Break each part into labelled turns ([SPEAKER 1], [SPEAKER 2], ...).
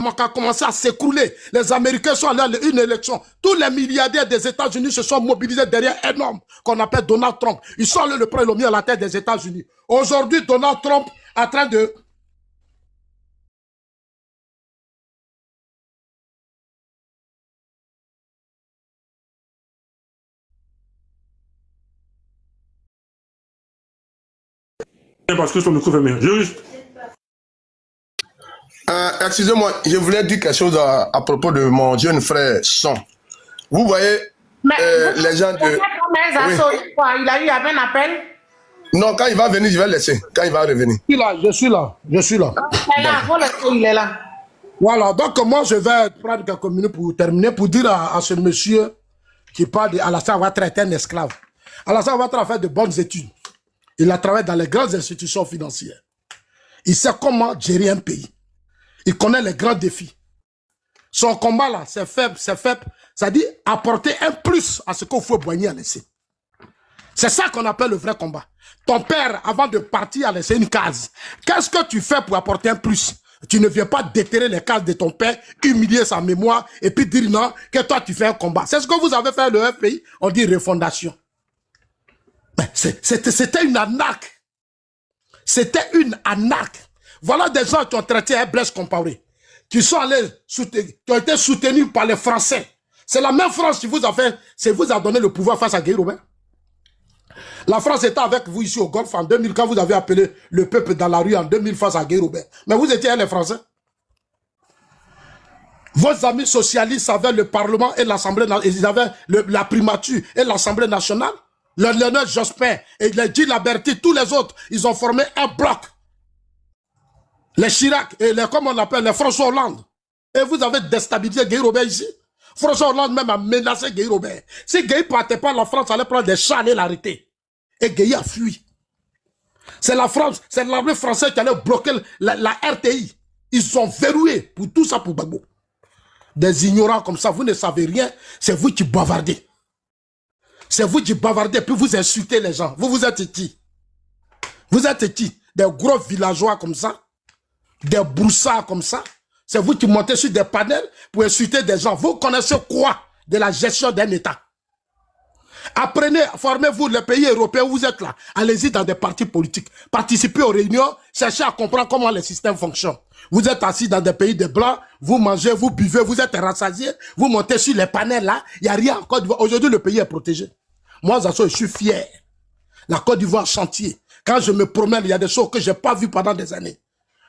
[SPEAKER 1] a commencé à s'écrouler. Les Américains sont allés à une élection. Tous les milliardaires des États-Unis se sont mobilisés derrière un homme qu'on appelle Donald Trump. Ils sont allés le prendre, ils l'ont mis à la tête des États-Unis. Aujourd'hui, Donald Trump est en train de...
[SPEAKER 2] Parce que son micro fait mieux. Juste.
[SPEAKER 3] Excusez-moi, je voulais dire quelque chose à propos de mon jeune frère Son. Vous voyez, les gens de...
[SPEAKER 4] Oui. Il a eu un appel?
[SPEAKER 3] Non, quand il va venir, je vais le laisser. Quand il va revenir.
[SPEAKER 1] Je suis là.
[SPEAKER 4] Il est là.
[SPEAKER 1] Voilà, donc moi je vais prendre quelques minutes pour terminer, pour dire à ce monsieur qui parle d'Alassane Ouattara est un esclave. Alassane Ouattara a fait de bonnes études. Il a travaillé dans les grandes institutions financières. Il sait comment gérer un pays. Il connaît les grands défis. Son combat là, c'est faible. Ça dit apporter un plus à ce qu'il faut Boigny a laissé. C'est ça qu'on appelle le vrai combat. Ton père, avant de partir, a laissé une case. Qu'est-ce que tu fais pour apporter un plus? Tu ne viens pas déterrer les cases de ton père, humilier sa mémoire et puis dire non, que toi tu fais un combat. C'est ce que vous avez fait le FPI, on dit refondation. C'était une arnaque. C'était une arnaque. Voilà des gens qui ont traité un Blaise Compaoré, qui sont allés, qui ont été soutenus par les Français. C'est la même France qui vous a fait, c'est vous a donné le pouvoir face à Guy Robert. La France était avec vous ici au Golfe en 2000, quand vous avez appelé le peuple dans la rue en 2000 face à Guy Robert. Mais vous étiez les Français. Vos amis socialistes avaient le Parlement et l'Assemblée nationale, ils avaient la primature et l'Assemblée nationale. Le Lionel Jospin et les Guy Laberty, tous les autres, ils ont formé un bloc. Les Chirac et les, comme on appelle, les François Hollande. Et vous avez déstabilisé Guy Robert ici. François Hollande même a menacé Guy Robert. Si Guy ne partait pas, la France allait prendre des chars et l'arrêter. Et Guy a fui. C'est la France, c'est l'armée française qui allait bloquer la RTI. Ils ont verrouillé pour tout ça pour Gbagbo. Des ignorants comme ça, vous ne savez rien, c'est vous qui bavardez. C'est vous qui bavardez, puis vous insultez les gens. Vous êtes qui? Vous êtes qui? Des gros villageois comme ça? Des broussards comme ça? C'est vous qui montez sur des panels pour insulter des gens. Vous connaissez quoi de la gestion d'un État? Apprenez, formez-vous les pays européens où vous êtes là. Allez-y dans des partis politiques. Participez aux réunions, cherchez à comprendre comment les systèmes fonctionnent. Vous êtes assis dans des pays de blancs, vous mangez, vous buvez, vous êtes rassasiés, vous montez sur les panels là, il n'y a rien en Côte d'Ivoire. Aujourd'hui, le pays est protégé. Moi, Zasso, je suis fier. La Côte d'Ivoire chantier. Quand je me promène, il y a des choses que je n'ai pas vues pendant des années.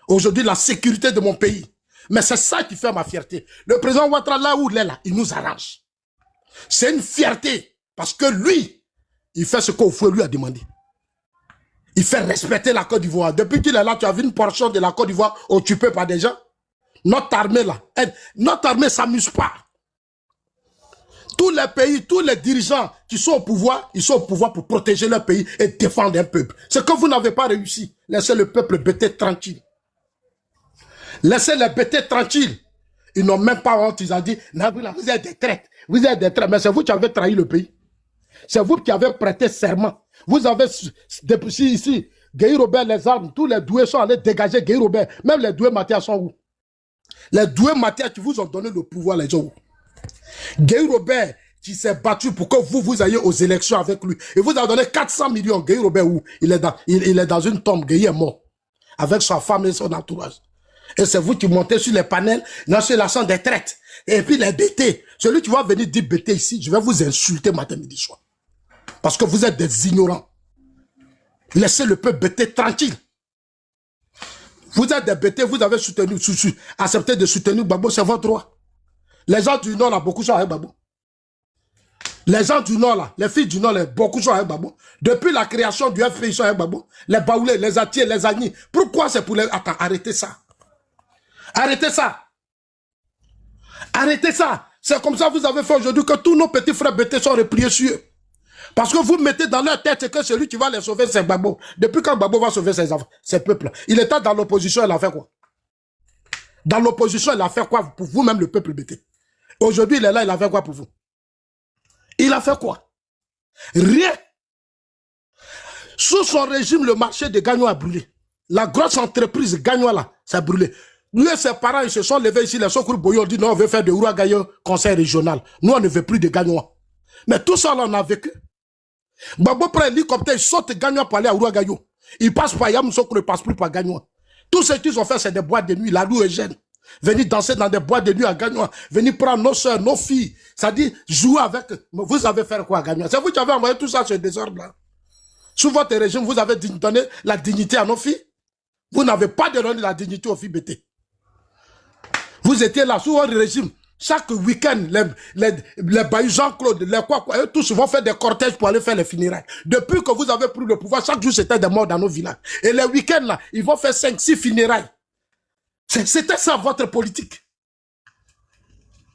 [SPEAKER 1] Aujourd'hui, la sécurité de mon pays. Mais c'est ça qui fait ma fierté. Le président Ouattara, là où il est là, il nous arrange. C'est une fierté. Parce que lui, il fait ce qu'Oufoué lui a demandé. Il fait respecter la Côte d'Ivoire. Depuis qu'il est là, tu as vu une portion de la Côte d'Ivoire occupée par des gens. Notre armée là, notre armée ne s'amuse pas. Tous les pays, tous les dirigeants qui sont au pouvoir, ils sont au pouvoir pour protéger leur pays et défendre un peuple. C'est que vous n'avez pas réussi. Laissez le peuple bêter tranquille. Laissez les bêter tranquilles. Ils n'ont même pas honte. Ils ont dit, vous êtes des traîtres. Vous êtes des traîtres. Mais c'est vous qui avez trahi le pays. C'est vous qui avez prêté serment. Vous avez, depuis ici, Guy Robert, les armes, tous les doués sont allés dégager Guy Robert. Même les doués Mathias sont où? Les doués Mathias qui vous ont donné le pouvoir, les gens où? Guy Robert qui s'est battu pour que vous ayez aux élections avec lui. Et vous avez donné 400 millions. Guy Robert où? Il est dans une tombe. Guy est mort. Avec sa femme et son entourage. Et c'est vous qui montez sur les panels, dans ce sont des traites. Et puis les BT. Celui qui va venir dire BT ici, je vais vous insulter matin, midi, soir. Parce que vous êtes des ignorants. Laissez le peuple BT tranquille. Vous êtes des BT, vous avez soutenu, accepté de soutenir Gbagbo, c'est votre droit. Les gens du Nord, là, beaucoup sont avec Gbagbo. Les gens du Nord, là, les filles du Nord, là, beaucoup sont avec Gbagbo. Depuis la création du FPI, ils sont avec Gbagbo. Les Baoulés, les Atiers, les Agnis. Pourquoi c'est pour les... Attends, arrêtez ça. Arrêtez ça. Arrêtez ça. C'est comme ça que vous avez fait aujourd'hui que tous nos petits frères BT sont repliés sur eux. Parce que vous mettez dans leur tête que celui qui va les sauver, c'est Gbagbo. Depuis quand Gbagbo va sauver ses enfants, ses peuples? Il était dans l'opposition, il a fait quoi? Dans l'opposition, il a fait quoi pour vous-même, le peuple BT? Aujourd'hui, il est là, il a fait quoi pour vous? Il a fait quoi? Rien. Sous son régime, le marché de Gagnon a brûlé. La grosse entreprise Gagnon là, ça a brûlé. Lui et ses parents, ils se sont levés ici, les Sokuru Boyo, ont dit non, on veut faire de Ouragayo conseil régional. Nous, on ne veut plus de Gagnois. Mais tout ça, là, on a vécu. Gbagbo prend l'hélicoptère, il saute Gagnois pour aller à Ouragayo. Il passe par Yamoussoukro, ne passe plus par Gagnois. Tout ce qu'ils ont fait, c'est des boîtes de nuit, la rue Eugène. Venir danser dans des boîtes de nuit à Gagnois. Venir prendre nos soeurs, nos filles. Ça dit, jouer avec. Vous avez fait quoi à Gagnois? C'est vous qui avez envoyé tout ça, ce désordre-là. Sous votre régime, vous avez donné la dignité à nos filles. Vous n'avez pas donné la dignité aux filles BT. Vous étiez là, sous votre régime. Chaque week-end, les Bayou Jean-Claude, les quoi, eux tous vont faire des cortèges pour aller faire les funérailles. Depuis que vous avez pris le pouvoir, chaque jour c'était des morts dans nos villages. Et les week-ends là, ils vont faire 5-6 funérailles. C'était ça votre politique.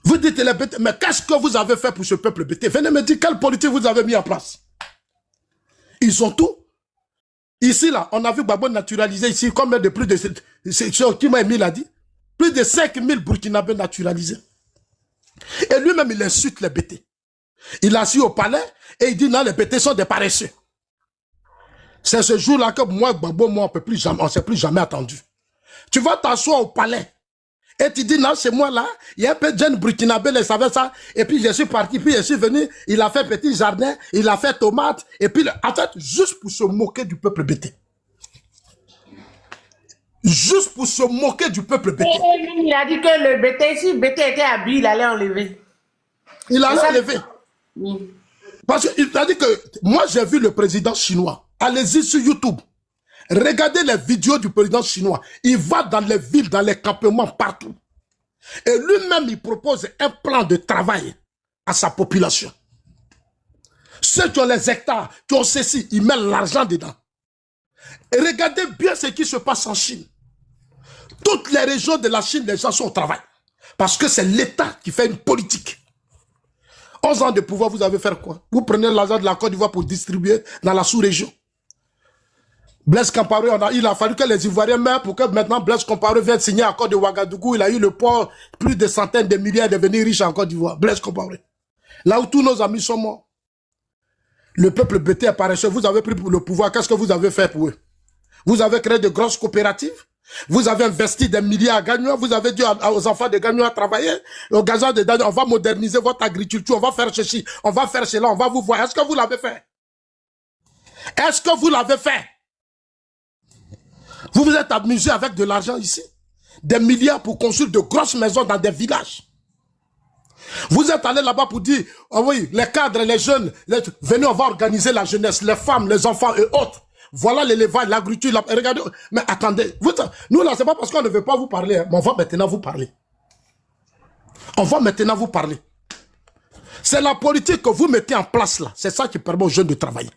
[SPEAKER 1] Vous dites les BT, mais qu'est-ce que vous avez fait pour ce peuple BT? Venez me dire quelle politique vous avez mis en place. Ils ont tout. Ici là, on a vu Gbagbo naturaliser ici, combien de plus de... C'est qui m'a mis l'a dit. Plus de 5000 Burkinabés naturalisés. Et lui-même, il insulte les BT. Il est assis au palais et il dit non, les BT sont des paresseux. C'est ce jour-là que moi, Gbagbo, moi, on ne s'est plus jamais attendu. Tu vas t'asseoir au palais et tu dis non, c'est moi là, il y a un peu de jeunes Burkinabés, ils savaient ça, et puis je suis parti, puis je suis venu, il a fait petit jardin, il a fait tomate, et puis en fait, juste pour se moquer du peuple BT. Juste pour se moquer du peuple BT.
[SPEAKER 4] Il a dit que le BT, si BT était habillé, il allait enlever.
[SPEAKER 1] Il allait enlever. Parce qu'il a dit que, moi j'ai vu le président chinois, allez-y sur YouTube. Regardez les vidéos du président chinois. Il va dans les villes, dans les campements, partout. Et lui-même, il propose un plan de travail à sa population. Ceux qui ont les hectares, qui ont ceci, ils mettent l'argent dedans. Et regardez bien ce qui se passe en Chine. Toutes les régions de la Chine, les gens sont au travail. Parce que c'est l'État qui fait une politique. 11 ans de pouvoir, vous avez fait quoi? Vous prenez l'argent de la Côte d'Ivoire pour distribuer dans la sous-région. Blaise Compaoré, il a fallu que les Ivoiriens meurent pour que maintenant Blaise Compaoré vienne signer à Côte de Ouagadougou. Il a eu le port, plus de centaines de milliers à devenir riche en Côte d'Ivoire. Blaise Compaoré. Là où tous nos amis sont morts. Le peuple BT est paresseux. Vous avez pris le pouvoir. Qu'est-ce que vous avez fait pour eux? Vous avez créé de grosses coopératives. Vous avez investi des milliers à Gagnois. Vous avez dit aux enfants de Gagnois à travailler. Aux gazons de Gagnois, on va moderniser votre agriculture. On va faire ceci. On va faire cela. On va vous voir. Est-ce que vous l'avez fait? Est-ce que vous l'avez fait? Vous vous êtes amusé avec de l'argent ici. Des milliards pour construire de grosses maisons dans des villages. Vous êtes allé là-bas pour dire, oh oui, les cadres, les jeunes, venez, on va organiser la jeunesse, les femmes, les enfants et autres. Voilà l'élevage, l'agriculture. Regardez, mais attendez, nous là, c'est pas parce qu'on ne veut pas vous parler, hein, mais on va maintenant vous parler. On va maintenant vous parler. C'est la politique que vous mettez en place là. C'est ça qui permet aux jeunes de travailler.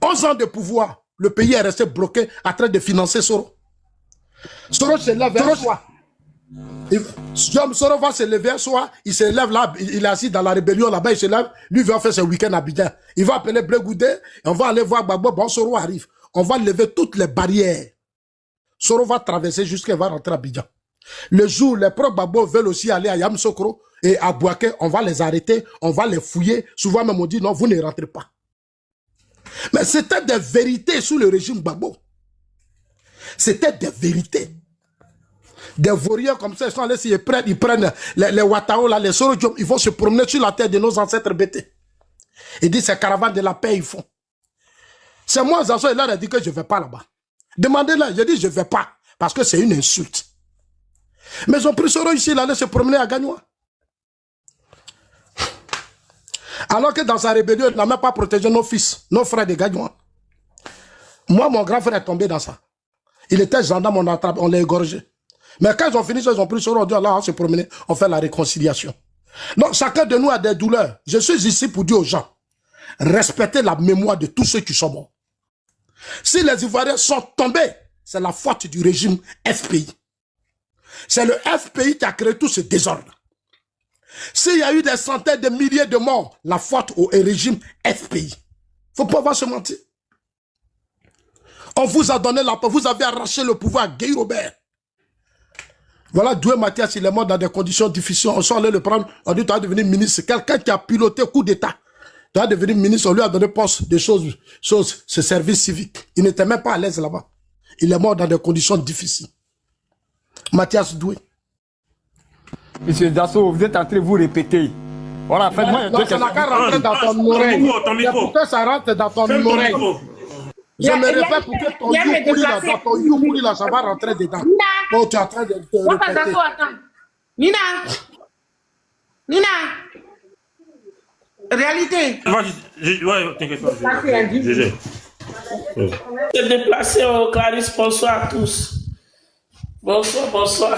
[SPEAKER 1] 11 ans de pouvoir. Le pays est resté bloqué en train de financer Soro. Soro se lève un soir. Soro va se lever un soir, il se lève là, il est assis dans la rébellion là-bas, il se lève, lui va faire ses week-ends à Abidjan. Il va appeler Blé Goudé, et on va aller voir Gbagbo, bon Soro arrive. On va lever toutes les barrières. Soro va traverser jusqu'à va rentrer à Abidjan. Le jour, les pro-Gbagbo veulent aussi aller à Yamoussoukro et à Bouaké, on va les arrêter, on va les fouiller. Souvent même on dit non, vous ne rentrez pas. Mais c'était des vérités sous le régime Gbagbo. C'était des vérités. Des vauriens comme ça, ils sont allés, ils prennent les Watao, là, les Sorodium, ils vont se promener sur la terre de nos ancêtres BT. Ils disent c'est caravane de la paix, ils font. C'est moi, Zazo, il leur a dit que je ne vais pas là-bas. Demandez-leur, je dis je ne vais pas, parce que c'est une insulte. Mais ils ont pris Soro ici, il allait se promener à Gagnois. Alors que dans sa rébellion, il n'a même pas protégé nos fils, nos frères de Gagnois. Moi, mon grand frère est tombé dans ça. Il était gendarme, on l'a égorgé. Mais quand ils ont fini, ils ont pris Soro, on dit là, on se promener, on fait la réconciliation. Donc, chacun de nous a des douleurs. Je suis ici pour dire aux gens, respectez la mémoire de tous ceux qui sont morts. Si les Ivoiriens sont tombés, c'est la faute du régime FPI. C'est le FPI qui a créé tout ce désordre. S'il y a eu des centaines de milliers de morts, la faute au régime FPI. Faut pas voir se mentir. On vous a donné la paix, vous avez arraché le pouvoir à Guy Robert. Voilà, Doué Mathias, il est mort dans des conditions difficiles. On s'est allé le prendre, on dit, tu vas devenir ministre. Quelqu'un qui a piloté coup d'État. Tu vas devenir ministre, on lui a donné poste de choses, ce service civique. Il n'était même pas à l'aise là-bas. Il est mort dans des conditions difficiles. Mathias Doué.
[SPEAKER 5] Monsieur Dasso, vous êtes en train de vous répéter. Voilà, faites-moi
[SPEAKER 1] Non, ça n'a qu'à rentrer dans ton oreille. C'est pour que ça rentre dans ton oreille. Je me répète pour que ton youpuri là, dans ton youpuri là, ça va rentrer dedans. Oh, tu es en train de te répéter.
[SPEAKER 4] Nina. Nina. Réalité.
[SPEAKER 2] Ouais, t'inquiète pas. Je
[SPEAKER 6] Se déplacer au Clarisse, bonsoir à tous. Bonsoir, bonsoir.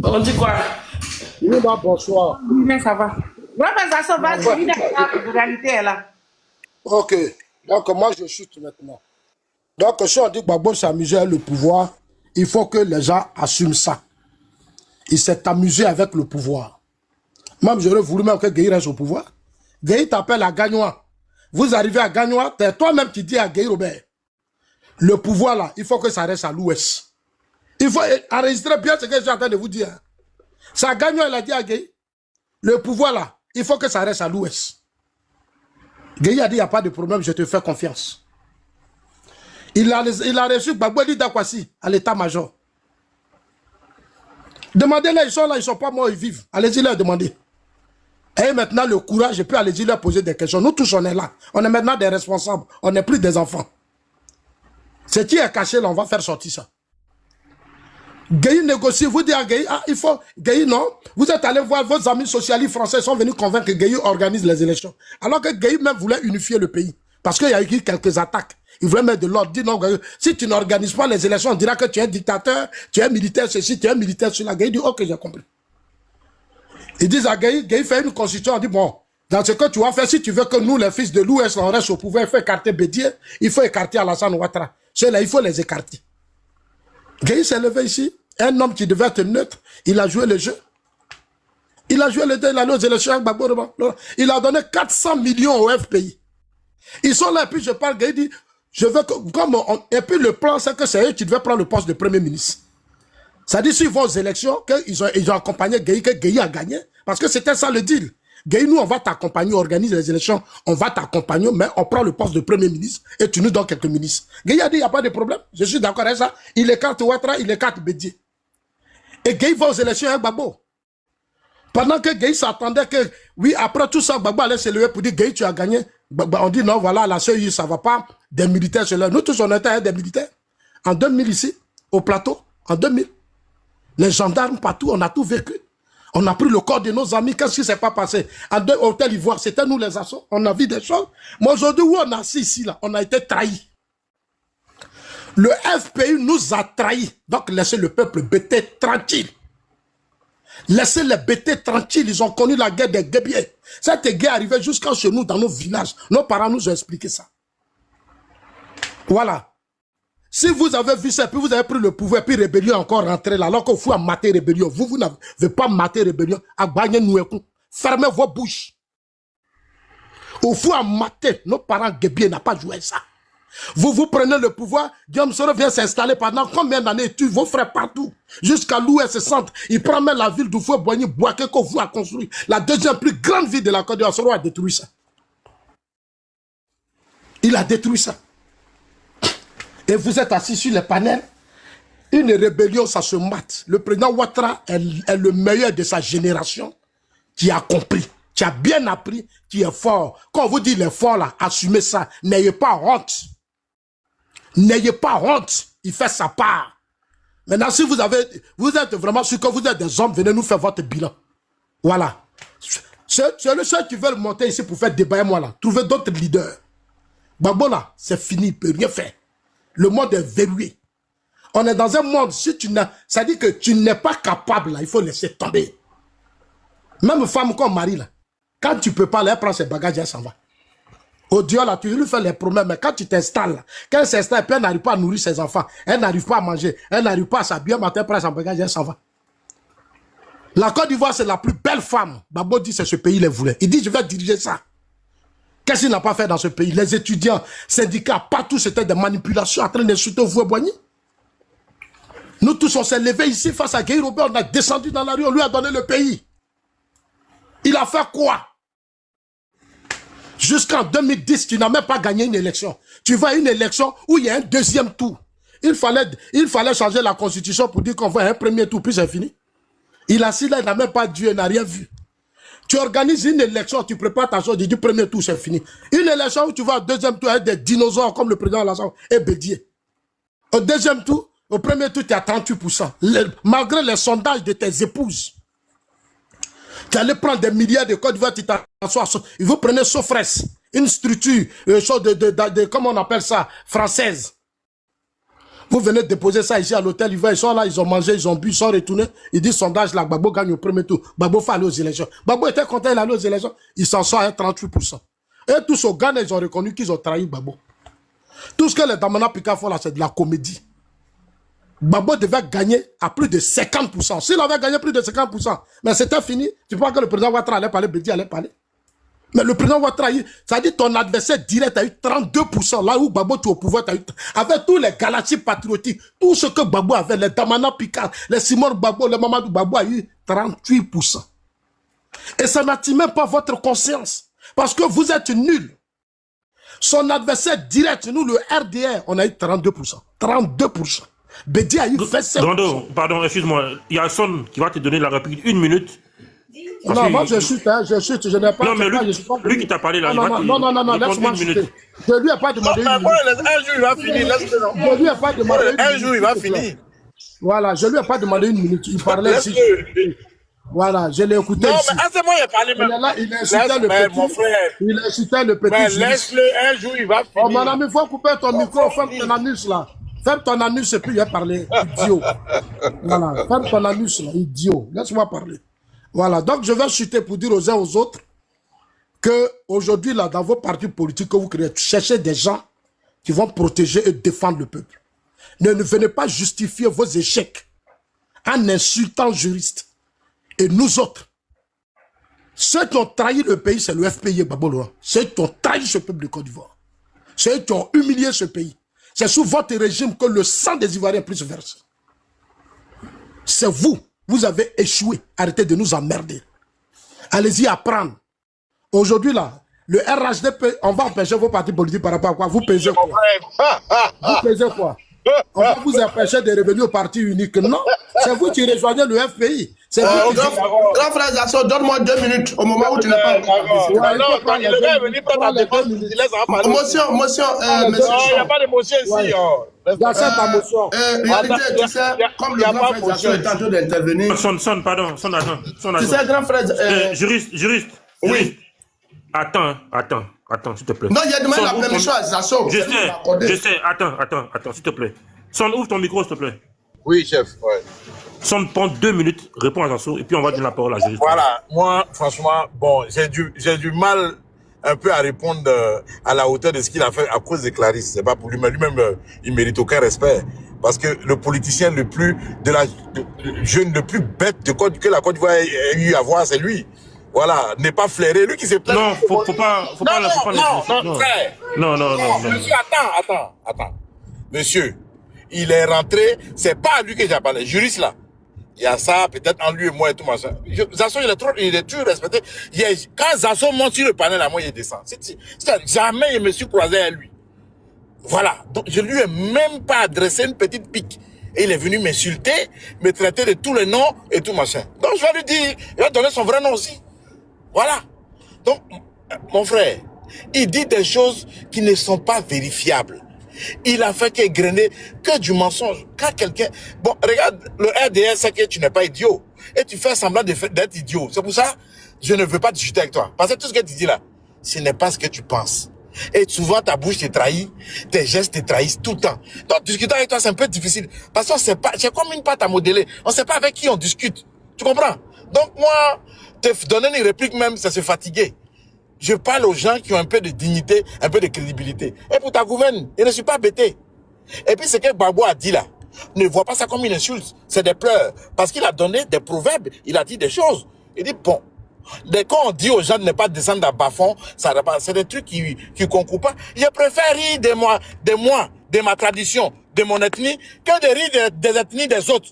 [SPEAKER 6] On dit quoi?
[SPEAKER 1] Bonsoir.
[SPEAKER 4] Mais ça va. Ça va, la réalité est là.
[SPEAKER 1] Ok. Donc, moi, je chute maintenant. Donc, si on dit que Gbagbo s'amusait avec le pouvoir, il faut que les gens assument ça. Il s'est amusé avec le pouvoir. Même, j'aurais voulu même que Gueye reste au pouvoir. Gueye t'appelle à Gagnois. Vous arrivez à Gagnois, c'est toi-même qui dis à Gueye Robert, le pouvoir là, il faut que ça reste à l'Ouest. Il faut enregistrer bien ce que je suis en train de vous dire. Ça Gagnois, il a dit à Gueye, le pouvoir là, il faut que ça reste à l'Ouest. Gueye a dit, il n'y a pas de problème, je te fais confiance. Il a reçu Gbagbo Dakwasi à l'état-major. Demandez-les, ils sont là, ils ne sont pas morts, ils vivent. Allez-y leur demander. Et maintenant, le courage, je peux aller leur poser des questions. Nous tous, on est là. On est maintenant des responsables. On n'est plus des enfants. Ce qui est caché là, on va faire sortir ça. Gueye négocie, vous dites à Gueye, ah, il faut, Gueye non, vous êtes allé voir vos amis socialistes français sont venus convaincre que Gueye organise les élections. Alors que Gueye même voulait unifier le pays. Parce qu'il y a eu quelques attaques. Il voulait mettre de l'ordre. Dit non, si tu n'organises pas les élections, on dira que tu es dictateur, tu es militaire, ceci, tu es militaire, cela. Gueye dit, ok, j'ai compris. Ils disent à Gueye, Gueye fait une constitution, on dit, bon, dans ce que tu vas faire, si tu veux que nous, les fils de l'Ouest, on reste au pouvoir, il faut écarter Bédier, il faut écarter Alassane Ouattara. Ceux-là, il faut les écarter. Gueye s'est levé ici, un homme qui devait être neutre, il a joué le jeu. Il a joué le jeu, il a allé aux élections avec Gbagbo. Il a donné 400 millions au FPI. Ils sont là, et puis je parle, Gueye dit, je veux que, et puis le plan, c'est que c'est eux qui devaient prendre le poste de Premier ministre. Ça dit, s'ils vont aux élections, qu'ils ont accompagné Gueye, que Gueye a gagné, parce que c'était ça le deal. Gueye, nous, on va t'accompagner, on organise les élections, on va t'accompagner, mais on prend le poste de Premier ministre et tu nous donnes quelques ministres. Gueye a dit, il n'y a pas de problème, je suis d'accord avec ça. Il écarte Ouattara, il écarte Bédier. Et Gueye va aux élections avec Gbagbo. Pendant que Gueye s'attendait que, oui, après tout ça, Gbagbo allait se lever pour dire, Gueye, tu as gagné. On dit, non, voilà, la CEI, ça ne va pas, des militaires, cela. Nous tous, on était des militaires. En 2000 ici, au plateau, en 2000. Les gendarmes partout, on a tout vécu. On a pris le corps de nos amis. Qu'est-ce qui ne s'est pas passé? En Hôtel Ivoire, c'était nous les assauts. On a vu des choses. Mais aujourd'hui, où on a assis ici, là, on a été trahis. Le FPI nous a trahis. Donc, laissez le peuple bêter tranquille. Laissez les bêter tranquilles. Ils ont connu la guerre des guerriers. Cette guerre arrivait jusqu'à chez nous, dans nos villages. Nos parents nous ont expliqué ça. Voilà. Si vous avez vu ça, puis vous avez pris le pouvoir, puis rébellion encore rentré là, alors qu'il faut mater rébellion. Vous n'avez pas mater rébellion. Fermez vos bouches. Au faut mater. Nos parents guerriers n'ont pas joué ça. Vous prenez le pouvoir, Guillaume Soro vient s'installer pendant combien d'années, tue vos frères partout, jusqu'à l'Ouest centre. Il prend même la ville d'Oufoué Boigny, Boaké, qu'on vous a construit. La deuxième plus grande ville de la Côte d'Ivoire, Soro a détruit ça. Il a détruit ça. Et vous êtes assis sur les panels. Une rébellion, ça se mate. Le président Ouattara est le meilleur de sa génération qui a compris, qui a bien appris, qui est fort. Quand on vous dit il est fort là, assumez ça. N'ayez pas honte. N'ayez pas honte. Il fait sa part. Maintenant, si vous êtes vraiment sûr que vous êtes des hommes, venez nous faire votre bilan. Voilà. C'est le seul qui veut monter ici pour faire débat, moi là. Trouvez d'autres leaders. Gbagbo là, c'est fini, il ne peut rien faire. Le monde est verrouillé. On est dans un monde, si tu n'as, ça dit que tu n'es pas capable, là, il faut laisser tomber. Même femme comme mari, là, quand tu ne peux pas, là, elle prend ses bagages et elle s'en va. Au Dieu, là, tu lui fais les problèmes, mais quand tu t'installes, là, quand elle s'installe, elle n'arrive pas à nourrir ses enfants, elle n'arrive pas à manger, elle n'arrive pas à s'habiller, matin, elle prend son bagage et elle s'en va. La Côte d'Ivoire, c'est la plus belle femme. Gbagbo dit, c'est ce pays, il les voulait. Il dit, je vais diriger ça. Qu'est-ce qu'il n'a pas fait dans ce pays? Les étudiants, syndicats, partout, c'était des manipulations en train d'insulter Ououé-Boigny. Nous tous, on s'est levés ici face à Gueye Robert, on a descendu dans la rue, on lui a donné le pays. Il a fait quoi? Jusqu'en 2010, tu n'as même pas gagné une élection. Tu vas à une élection où il y a un deuxième tour. il fallait changer la constitution pour dire qu'on voit un premier tour, puis c'est fini. Il a assis là, il n'a même pas dû, il n'a rien vu. Tu organises une élection, tu prépares ta chose, du premier tour, c'est fini. Une élection où tu vas au deuxième tour avec des dinosaures comme le président Alassane et Bédier. Au deuxième tour, au premier tour, tu es à 38%. Malgré les sondages de tes épouses. Tu allais prendre des milliards de Côte d'Ivoire, tu t'assois. Il vous prenez Sofres, une structure, chose comment on appelle ça, française. Vous venez déposer ça ici à l'hôtel, ils sont là, ils ont mangé, ils ont bu, ils sont retournés. Ils disent sondage là, Gbagbo gagne au premier tour. Gbagbo fait aller aux élections. Gbagbo était content, il allait aux élections. Il s'en sort à 38%. Et tous au Ghana, ils ont reconnu qu'ils ont trahi Gbagbo. Tout ce que les Damana Pika font là, c'est de la comédie. Gbagbo devait gagner à plus de 50%. S'il avait gagné plus de 50%, mais c'était fini. Tu crois que le président Ouattara allait parler, Bédi allait parler. Mais le président Ouattara, ça a dit ton adversaire direct a eu 32%. Là où Gbagbo tu es au pouvoir, tu as eu. Avec tous les galaxies patriotiques, tout ce que Gbagbo avait, les Damana Picard, les Simon Gbagbo, les Mamadou Gbagbo a eu 38%. Et ça n'attire même pas votre conscience. Parce que vous êtes nuls. Son adversaire direct, nous, le RDR, on a eu 32%. 32%. Bédi a eu 27%.
[SPEAKER 2] Grando, pardon, excuse-moi. Il y a Son qui va te donner la réplique 1 minute.
[SPEAKER 1] Non, moi je chute, je n'ai pas...
[SPEAKER 2] Non, mais lui qui t'a parlé là,
[SPEAKER 1] non, laisse-moi chuter. Je lui ai pas demandé une minute.
[SPEAKER 3] Un jour, il va finir.
[SPEAKER 1] Je lui ai pas demandé une minute.
[SPEAKER 3] Un jour, il va finir.
[SPEAKER 1] Voilà, je lui ai pas demandé une minute. Il parlait ici. Voilà, je l'ai écouté ici.
[SPEAKER 3] Non, mais c'est moi, il a parlé même.
[SPEAKER 1] Il insultait le petit.
[SPEAKER 3] Mon frère.
[SPEAKER 1] Il insultait le petit.
[SPEAKER 3] Mais laisse-le, un jour, il va finir.
[SPEAKER 1] Oh, mon ami, il faut couper ton micro, ferme ton anus là. Ferme ton anus et puis il va parler. Idiot. Voilà, ferme ton anus là, idiot. Laisse-moi parler. Voilà, donc je vais chuter pour dire aux uns aux autres que aujourd'hui là, dans vos partis politiques que vous créez, cherchez des gens qui vont protéger et défendre le peuple. Ne venez pas justifier vos échecs en insultant juristes. Et nous autres, ceux qui ont trahi le pays, c'est le FPI et Babolo. Ceux qui ont trahi ce peuple de Côte d'Ivoire. Ceux qui ont humilié ce pays. C'est sous votre régime que le sang des Ivoiriens peut se verser. C'est vous. Vous avez échoué. Arrêtez de nous emmerder. Allez-y apprendre. Aujourd'hui, là, le RHDP, on va empêcher vos partis politiques par rapport à quoi? Vous pesez quoi? Vous pesez quoi? On va vous empêcher de revenir au parti unique. Non, c'est vous qui rejoignez le FPI. C'est vous qui...
[SPEAKER 3] Grand frère Zasso, donne-moi 2 minutes au moment où tu n'es pas...
[SPEAKER 1] Non, il devait venir prendre la défense.
[SPEAKER 3] Motion, monsieur.
[SPEAKER 7] Non, il n'y a pas de motion ici.
[SPEAKER 1] J'accepte ta motion.
[SPEAKER 3] Réalité, tu sais, comme le grand frère Zasso est en train d'intervenir...
[SPEAKER 2] Son, pardon, Son, attends.
[SPEAKER 3] Tu sais, grand frère...
[SPEAKER 2] Juriste.
[SPEAKER 3] Oui.
[SPEAKER 2] Attends, s'il te plaît.
[SPEAKER 3] Non, il a demandé la permission à Zasso.
[SPEAKER 2] Je sais, attends, s'il te plaît. Son, ouvre ton micro, s'il te plaît.
[SPEAKER 7] Oui, chef, ouais.
[SPEAKER 2] Son, prends 2 minutes, réponds à Zasso, et puis on va donner la parole à Juriste.
[SPEAKER 7] Voilà, moi, franchement, bon, j'ai du mal un peu à répondre à la hauteur de ce qu'il a fait à cause de Clarisse. C'est pas pour lui, mais lui-même, il mérite aucun respect. Parce que le politicien le jeune le plus bête que la Côte d'Ivoire ait eu à voir, c'est lui. Voilà, n'est pas flairé, lui qui s'est plaint.
[SPEAKER 2] Non, faut pas.
[SPEAKER 7] Non, frère.
[SPEAKER 2] Non.
[SPEAKER 7] Monsieur, attends. Monsieur, il est rentré, c'est pas à lui que j'ai parlé. Juriste là, il y a ça, peut-être en lui et moi et tout machin. Zasso, il est toujours respecté. Quand Zasso monte sur le panel, à moi, il descend. Jamais je me suis croisé à lui. Voilà, donc je lui ai même pas adressé une petite pique. Et il est venu m'insulter, me traiter de tous les noms et tout machin. Donc je vais lui dire, il va donner son vrai nom aussi. Voilà. Donc, mon frère, il dit des choses qui ne sont pas vérifiables. Il a fait qu'égrener que du mensonge. Quand quelqu'un... Bon, regarde, le RDR sait que tu n'es pas idiot. Et tu fais semblant d'être idiot. C'est pour ça je ne veux pas discuter avec toi. Parce que tout ce que tu dis là, ce n'est pas ce que tu penses. Et souvent, ta bouche te trahit, tes gestes te trahissent tout le temps. Donc, discuter avec toi, c'est un peu difficile. Parce qu'on sait pas, c'est comme une pâte à modeler. On sait pas avec qui on discute. Tu comprends? Donc, moi, te donner une réplique même, c'est se fatiguer. Je parle aux gens qui ont un peu de dignité, un peu de crédibilité. Et pour ta gouverne, je ne suis pas bêté. Et puis, ce que Gbagbo a dit là, ne vois pas ça comme une insulte. C'est des pleurs. Parce qu'il a donné des proverbes. Il a dit des choses. Il dit, bon, quand on dit aux gens de ne pas descendre à bas-fond, c'est des trucs qui concourent pas. Je préfère rire de ma tradition, de mon ethnie, que de rire des ethnies des autres.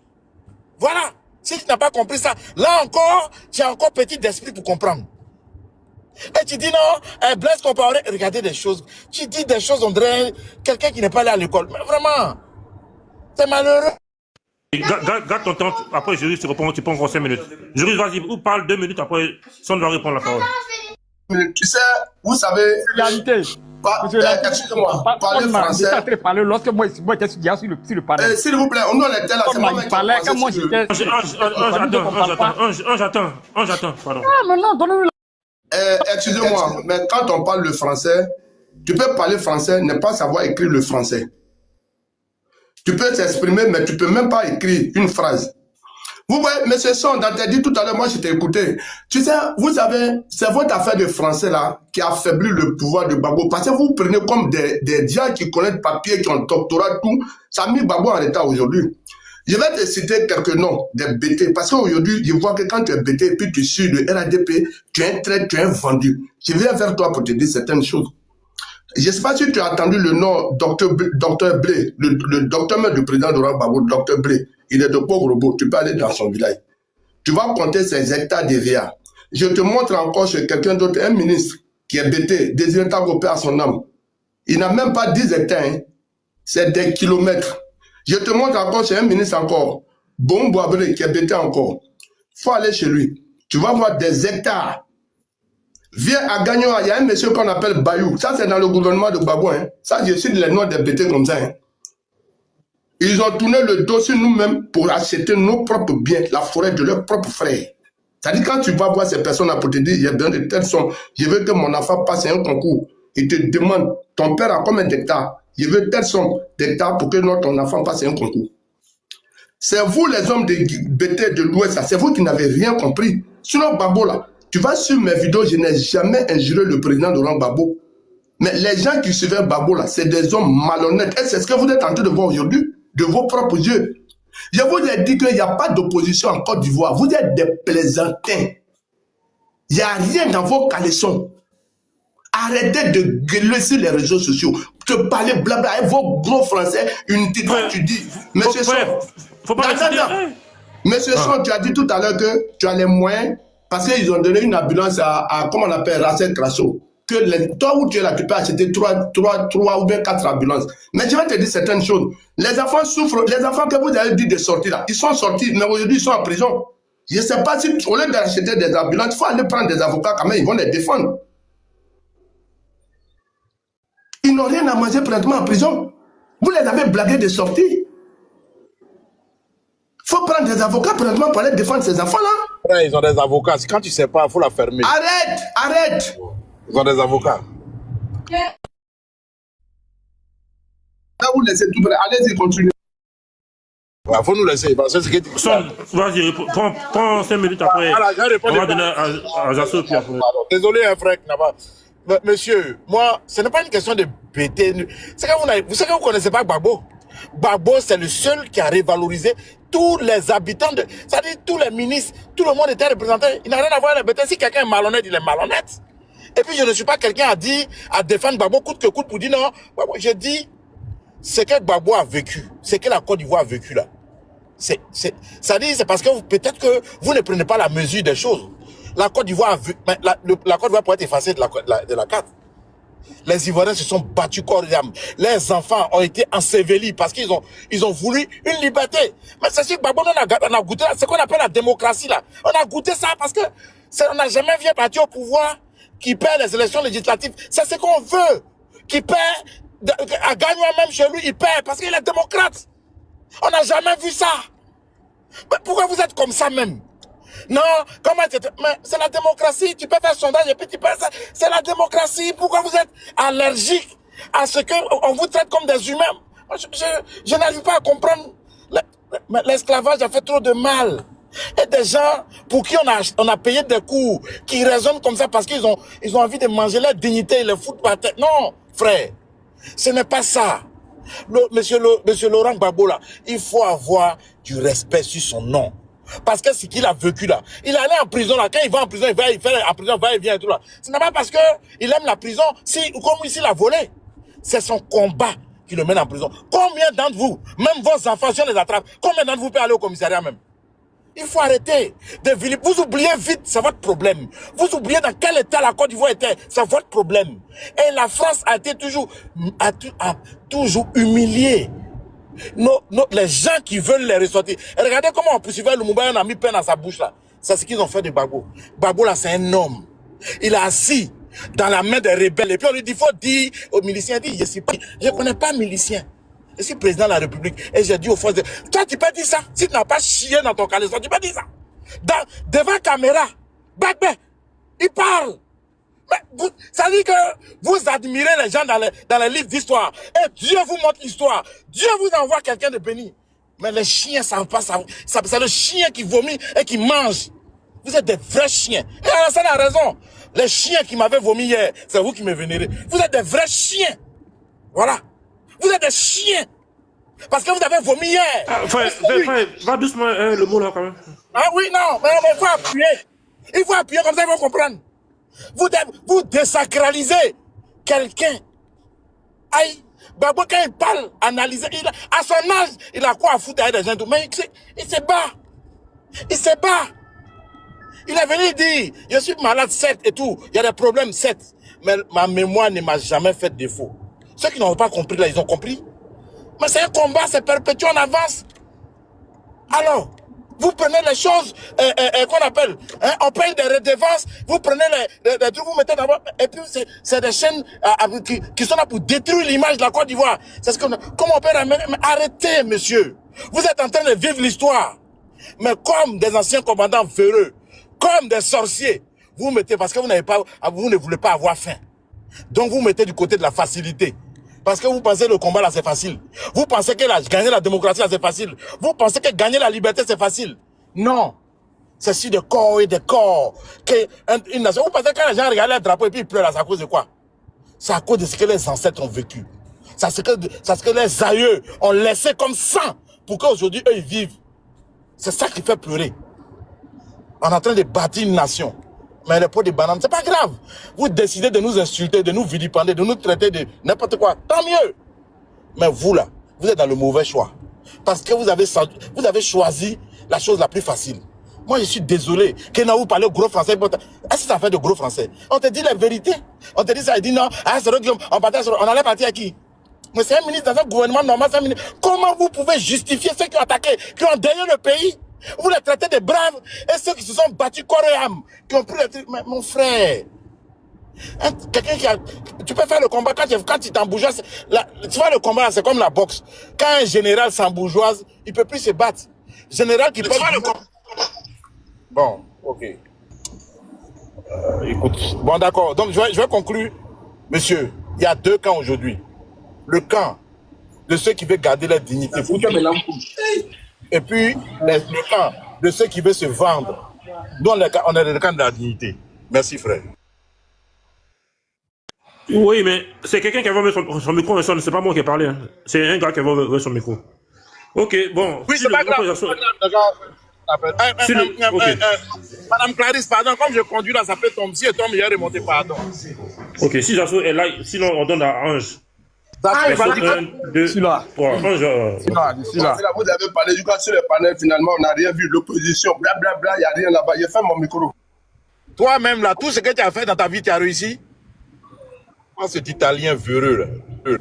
[SPEAKER 7] Voilà. Si tu n'as pas compris ça, là encore, tu as encore petit d'esprit pour comprendre. Et tu dis non, Blaise Compaoré, regardez des choses. Tu dis des choses, on dirait quelqu'un qui n'est pas allé à l'école. Mais vraiment, C'est malheureux.
[SPEAKER 2] Garde ton temps, après Juriste tu réponds, tu prends encore 5 minutes. Juriste, vas-y, ou parle 2 minutes, après Son doit répondre la parole.
[SPEAKER 3] Tu sais, vous savez,
[SPEAKER 5] Réalité.
[SPEAKER 3] excusez-moi, parler français.
[SPEAKER 5] Lorsque moi j'étais sur le panel.
[SPEAKER 3] S'il vous plaît, on doit l'être là, c'est moi qui
[SPEAKER 5] parlais, quand moi j'étais.
[SPEAKER 2] J'attends, pardon.
[SPEAKER 5] Ah, maintenant, donnez-nous
[SPEAKER 3] excusez-moi, mais quand on parle le français, tu peux parler français, ne pas savoir écrire le français. Tu peux t'exprimer, mais tu ne peux même pas écrire une phrase. Vous voyez, M. Son, dans tes dit tout à l'heure, moi je t'ai écouté. Tu sais, vous savez, c'est votre affaire de français là qui affaiblit le pouvoir de Gbagbo. Parce que vous prenez comme des gens qui connaissent papier, qui ont doctorat, tout. Ça a mis Gbagbo en état aujourd'hui. Je vais te citer quelques noms des BT. Parce qu'aujourd'hui, je vois que quand tu es BT, puis tu suis le RADP, tu es un trait, tu es un vendu. Je viens vers toi pour te dire certaines choses. Je ne sais pas si tu as entendu le nom Dr Blé, le docteur même du président Laurent Gbagbo, Dr Blé. Il est de Pogorobo, tu peux aller dans son village. Tu vas compter ses hectares d'EVA. Je te montre encore chez quelqu'un d'autre, un ministre qui est bêté, Désiré Tagopé à son âme. Il n'a même pas 10 hectares, hein. C'est des kilomètres. Je te montre encore chez un ministre encore, Bon Boabré, qui est bêté encore. Il faut aller chez lui. Tu vas voir des hectares. Viens à Gagnoa, il y a un monsieur qu'on appelle Bayou. Ça, c'est dans le gouvernement de Gbagbo. Hein. Ça, je cite les noms des bêtés comme ça. Hein. Ils ont tourné le dos sur nous-mêmes pour acheter nos propres biens, la forêt de leurs propres frères. C'est-à-dire, quand tu vas voir ces personnes-là pour te dire, il y a besoin de telles sommes, je veux que mon enfant passe un concours, il te demande, ton père a combien d'hectares? Je veux telle somme d'hectares pour que ton enfant passe un concours. C'est vous, les hommes de bêtés de l'Ouest, c'est vous qui n'avez rien compris. Sinon, Gbagbo, là, tu vas sur mes vidéos, je n'ai jamais injuré le président Laurent Gbagbo. Mais les gens qui suivaient Gbagbo, là, c'est des hommes malhonnêtes. Et c'est ce que vous êtes en train de voir aujourd'hui, de vos propres yeux. Je vous ai dit qu'il n'y a pas d'opposition en Côte d'Ivoire. Vous êtes des plaisantins. Il n'y a rien dans vos caleçons. Arrêtez de gueuler sur les réseaux sociaux. Te parler blabla avec vos gros français. Unité, quand tu dis, monsieur Son, monsieur Son, tu as dit tout à l'heure que tu as les moyens parce qu'ils ont donné une ambulance à comment on appelle, Racel Crasso. Que toi où tu es là, tu peux acheter 3 ou bien 4 ambulances. Mais je vais te dire certaines choses. Les enfants souffrent, les enfants que vous avez dit de sortir là, ils sont sortis, mais aujourd'hui ils sont en prison. Je ne sais pas si au lieu d'acheter des ambulances, il faut aller prendre des avocats quand même, ils vont les défendre. Ils n'ont rien à manger présentement en prison. Vous les avez blagués de sortir. Il faut prendre des avocats présentement pour aller défendre ces enfants-là.
[SPEAKER 7] Ouais, ils ont des avocats. Quand tu ne sais pas, il faut la fermer.
[SPEAKER 3] Arrête.
[SPEAKER 7] Ils ont des avocats.
[SPEAKER 3] Là, vous laissez tout prêt. Allez-y, continuez.
[SPEAKER 7] Il faut nous laisser. Parce que c'est que...
[SPEAKER 2] Vas-y, prends 5 minutes après. On va donner à Zasso.
[SPEAKER 7] Désolé, hein, frère. Monsieur, moi, ce n'est pas une question de bêter. C'est que vous savez que vous ne connaissez pas Gbagbo. Gbagbo, c'est le seul qui a révalorisé tous les habitants, c'est-à-dire tous les ministres, tout le monde était représenté. Il n'a rien à voir avec les bêtises. Si quelqu'un est malhonnête, il est malhonnête. Et puis, je ne suis pas quelqu'un à défendre Gbagbo coûte que coûte pour dire non. Je dis, ce que Gbagbo a vécu, ce que la Côte d'Ivoire a vécu là. C'est-à-dire, c'est parce que peut-être que vous ne prenez pas la mesure des choses. La Côte d'Ivoire a vu, la Côte d'Ivoire pourrait être effacée de la carte. Les Ivoiriens se sont battus corps et âme. Les enfants ont été ensevelis parce qu'ils ont voulu une liberté. Mais c'est sûr que Gbagbo, on a goûté ce qu'on appelle la démocratie là. On a goûté ça parce que on n'a jamais vu un parti au pouvoir qui perd les élections législatives. C'est ce qu'on veut. Qui perd, à gagner même chez lui, il perd parce qu'il est démocrate. On n'a jamais vu ça. Mais pourquoi vous êtes comme ça même? Non, comment mais c'est la démocratie, tu peux faire sondage et puis tu peux faire ça. C'est la démocratie, pourquoi vous êtes allergique à ce qu'on vous traite comme des humains? Je n'arrive pas à comprendre. L'esclavage a fait trop de mal. Et des gens pour qui on a payé des cours, qui raisonnent comme ça parce qu'ils ont envie de manger leur dignité et les foutre par terre. Non, frère, ce n'est pas ça. Monsieur Laurent Gbagbo là, il faut avoir du respect sur son nom. Parce que ce qu'il a vécu là, il allait en prison là, quand il va en prison, il fait en prison, va et vient et tout là. Ce n'est pas parce que il aime la prison, comme ici il a volé. C'est son combat qui le mène en prison. Combien d'entre vous, même vos enfants, si on les attrape, combien d'entre vous peut aller au commissariat même? Il faut arrêter de vivre. Vous oubliez vite, c'est votre problème. Vous oubliez dans quel état la Côte d'Ivoire était, c'est votre problème. Et la France a été toujours humiliée Les gens qui veulent les ressortir. Et regardez comment on poursuivait Lumumba, on a mis peine à sa bouche là. C'est ce qu'ils ont fait de Gbagbo. Gbagbo là, c'est un homme. Il est assis dans la main des rebelles. Et puis on lui dit, il faut dire aux miliciens, il dit, je ne connais pas milicien. Je suis président de la République. Et j'ai dit aux forces de... Toi, tu peux dire ça. Si tu n'as pas chié dans ton caleçon, tu peux dire ça. Devant caméra, Gbagbo, il parle. Mais ça dit que vous admirez les gens dans les livres d'histoire. Et Dieu vous montre l'histoire. Dieu vous envoie quelqu'un de béni. Mais les chiens ne savent pas ça. C'est le chien qui vomit et qui mange. Vous êtes des vrais chiens. Et Alassane a raison. Les chiens qui m'avaient vomi hier, c'est vous qui me vénérez. Vous êtes des vrais chiens. Voilà. Vous êtes des chiens. Parce que vous avez vomi hier.
[SPEAKER 2] Ah, frère, va doucement le mot là quand même.
[SPEAKER 7] Ah oui, non, mais il faut appuyer. Il faut appuyer comme ça, ils vont comprendre. Vous désacralisez quelqu'un. Aïe, Gbagbo, quand il parle, analysez. À son âge, il a quoi à foutre avec des gens. Mais il se bat. Il se bat. Il est venu dire, je suis malade, certes, et tout. Il y a des problèmes, certes. Mais ma mémoire ne m'a jamais fait défaut. Ceux qui n'ont pas compris, là, ils ont compris. Mais c'est un combat, c'est perpétuel, on avance. Alors, vous prenez les choses qu'on appelle, hein, on paye des redevances, vous prenez les trucs, vous mettez d'abord, et puis c'est des chaînes qui sont là pour détruire l'image de la Côte d'Ivoire. C'est ce qu'on, comment on peut ramener, mais arrêtez, monsieur. Vous êtes en train de vivre l'histoire. Mais comme des anciens commandants véreux, comme des sorciers, vous mettez, parce que vous ne voulez pas avoir faim. Donc vous mettez du côté de la facilité. Parce que vous pensez que le combat là c'est facile. Vous pensez que gagner la démocratie là c'est facile. Vous pensez que gagner la liberté c'est facile. Non. C'est sur des corps et des corps. Une nation. Vous pensez que quand les gens regardent le drapeau et puis ils pleurent là, c'est à cause de quoi? C'est à cause de ce que les ancêtres ont vécu. C'est ce que les aïeux ont laissé comme sang pour qu'aujourd'hui eux ils vivent. C'est ça qui fait pleurer. On est en train de bâtir une nation. Mais les pots de banane, c'est pas grave. Vous décidez de nous insulter, de nous vilipender, de nous traiter de n'importe quoi. Tant mieux. Mais vous là, vous êtes dans le mauvais choix. Parce que vous avez choisi la chose la plus facile. Moi, je suis désolé. Kenaou parlait gros français. Est-ce que ça fait de gros français? On te dit la vérité. On te dit ça, il dit non. Ah, c'est on allait partir à qui? Mais c'est un ministre dans un gouvernement normal, c'est un ministre. Comment vous pouvez justifier ceux qui ont attaqué, qui ont dénié le pays? Vous les traitez de braves et ceux qui se sont battus corps et âme, qui ont pris les trucs. Mais mon frère, hein, quelqu'un qui a... Tu peux faire le combat quand tu t'embourgeoises. Tu vois le combat, c'est comme la boxe. Quand un général s'embourgeoise, il ne peut plus se battre. Général qui peut... le combat. Bon, ok. Écoute, bon d'accord. Donc je vais conclure. Monsieur, il y a deux camps aujourd'hui. Le camp de ceux qui veulent garder leur dignité. Et puis, le camp de ceux qui veulent se vendre. Nous, on est le camp de la dignité. Merci, frère.
[SPEAKER 2] Oui, mais c'est quelqu'un qui va mettre son micro, c'est pas moi qui ai parlé. Hein. C'est un gars qui va mettre son micro. Ok, bon.
[SPEAKER 7] Oui, c'est pas grave. Madame Clarisse, pardon, comme je conduis là, ça peut tomber. Si elle tombe, il y a remonté, pardon.
[SPEAKER 2] Ok, si Jasso est là, sinon on donne à Ange.
[SPEAKER 7] Ah,
[SPEAKER 2] 1, 2, 3. Ange.
[SPEAKER 3] Vous avez parlé du cas sur le panel, finalement, on n'a rien vu. L'opposition, blablabla, il n'y a rien là-bas. J'ai fait mon micro.
[SPEAKER 7] Toi-même, là, tout ce que tu as fait dans ta vie, tu as réussi. Oh, cet Italien véreux, là.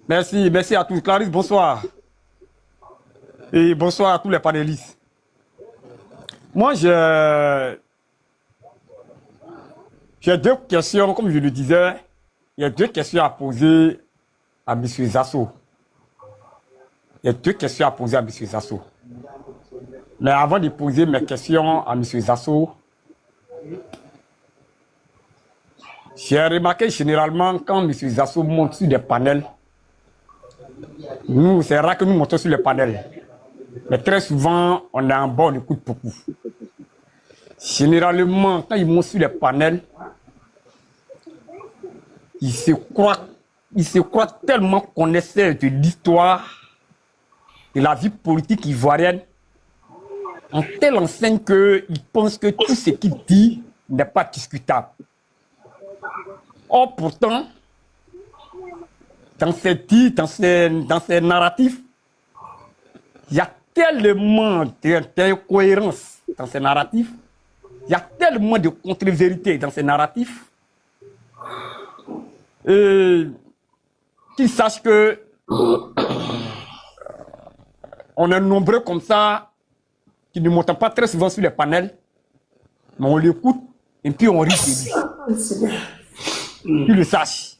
[SPEAKER 5] Merci à tous. Clarisse, bonsoir. Et bonsoir à tous les panélistes. Moi, j'ai deux questions, comme je le disais. Il y a deux questions à poser à M. Zasso. Mais avant de poser mes questions à M. Zasso, j'ai remarqué généralement quand M. Zasso monte sur des panels, c'est rare que nous montons sur les panels. Mais très souvent, on est en bas, on écoute beaucoup. Généralement, quand il monte sur les panels, il se croit tellement connaisseur de l'histoire, de la vie politique ivoirienne, en telle enseigne qu'il pense que tout ce qu'il dit n'est pas discutable. Or, pourtant, dans ses narratifs, il y a tellement d'incohérences dans ces narratifs, il y a tellement de contre-vérités dans ces narratifs, qu'il sache que On est nombreux comme ça qui ne montent pas très souvent sur les panels, mais on l'écoute et puis on rit de lui. Tu le saches.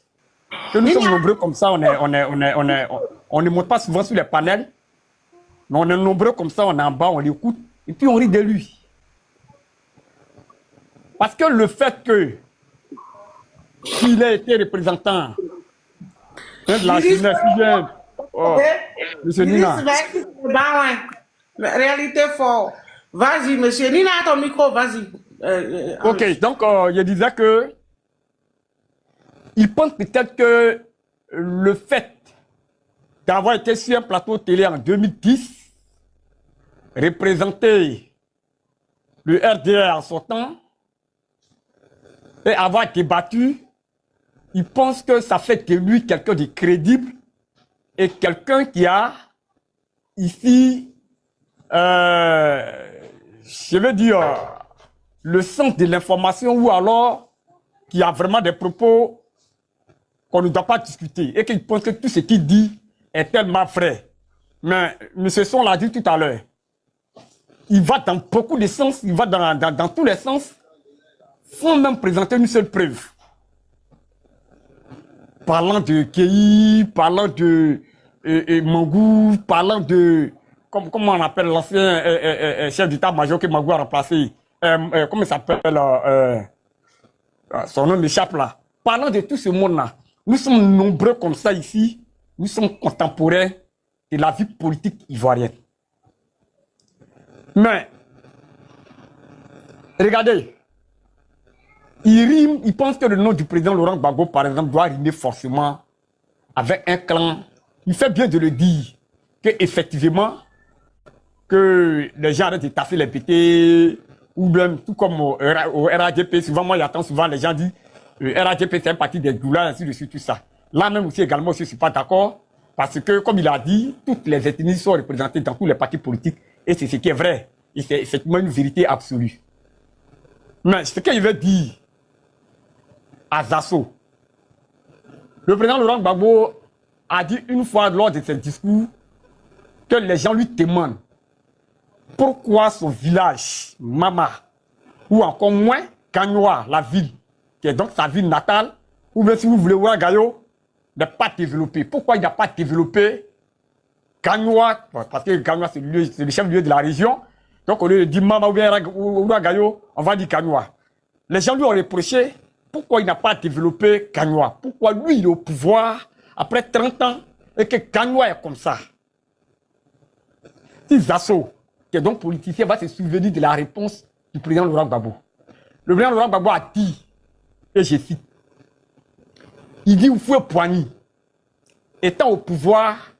[SPEAKER 5] Que nous sommes nombreux comme ça, on ne monte pas souvent sur les panels, mais on est nombreux comme ça, on est en bas, on l'écoute et puis on rit de lui. Parce que le fait qu'il ait été représentant de la jeunesse, monsieur Nina.
[SPEAKER 4] Réalité fort. Vas-y, monsieur Nina, ton micro, vas-y.
[SPEAKER 5] Ok, donc je disais que il pense peut-être que le fait d'avoir été sur un plateau télé en 2010, représenter le RDR en son temps, et avoir débattu, il pense que ça fait de lui quelqu'un de crédible et quelqu'un qui a ici, je veux dire, le sens de l'information ou alors qui a vraiment des propos qu'on ne doit pas discuter et qu'il pense que tout ce qu'il dit est tellement vrai. Mais M. Son l'a dit tout à l'heure, il va dans beaucoup de sens, il va dans tous les sens, sans même présenter une seule preuve. Parlant de Kéhi, parlant de Mangou, parlant de... Comment on appelle l'ancien chef d'état-major que Mangou a remplacé? Comment il s'appelle? Son nom m'échappe là. Parlant de tout ce monde-là, nous sommes nombreux comme ça ici. Nous sommes contemporains de la vie politique ivoirienne. Mais, regardez, il pense que le nom du président Laurent Gbagbo, par exemple, doit rimer forcément avec un clan. Il fait bien de le dire, qu'effectivement, que les gens arrêtent de taffer les pétés, ou même tout comme au RADP, souvent moi j'attends souvent les gens disent RADP c'est un parti des doulas, ainsi de suite, tout ça. Là même aussi également, je ne suis pas d'accord, parce que comme il a dit, toutes les ethnies sont représentées dans tous les partis politiques, et c'est ce qui est vrai, et c'est effectivement une vérité absolue. Mais ce qu'il veut dire à Zasso, le président Laurent Gbagbo a dit une fois lors de ses discours que les gens lui demandent pourquoi son village, Mama, ou encore moins Kanoa, la ville, qui est donc sa ville natale, ou bien si vous voulez Ouagayo, n'est pas développé. Pourquoi il n'a pas développé Kanoa? Parce que Kanoa, c'est le chef-lieu de la région. Donc, au lieu de dire Mama ou bien Ouagayo, on va dire Kanoa. Les gens lui ont reproché pourquoi il n'a pas développé Kanoa. Pourquoi lui, il est au pouvoir après 30 ans et que Kanoa est comme ça. Si Zasso, qui est donc politicien, va se souvenir de la réponse du président Laurent Gbagbo. Le président Laurent Gbagbo a dit, et je cite, il dit Oufoué Poigny, étant au pouvoir,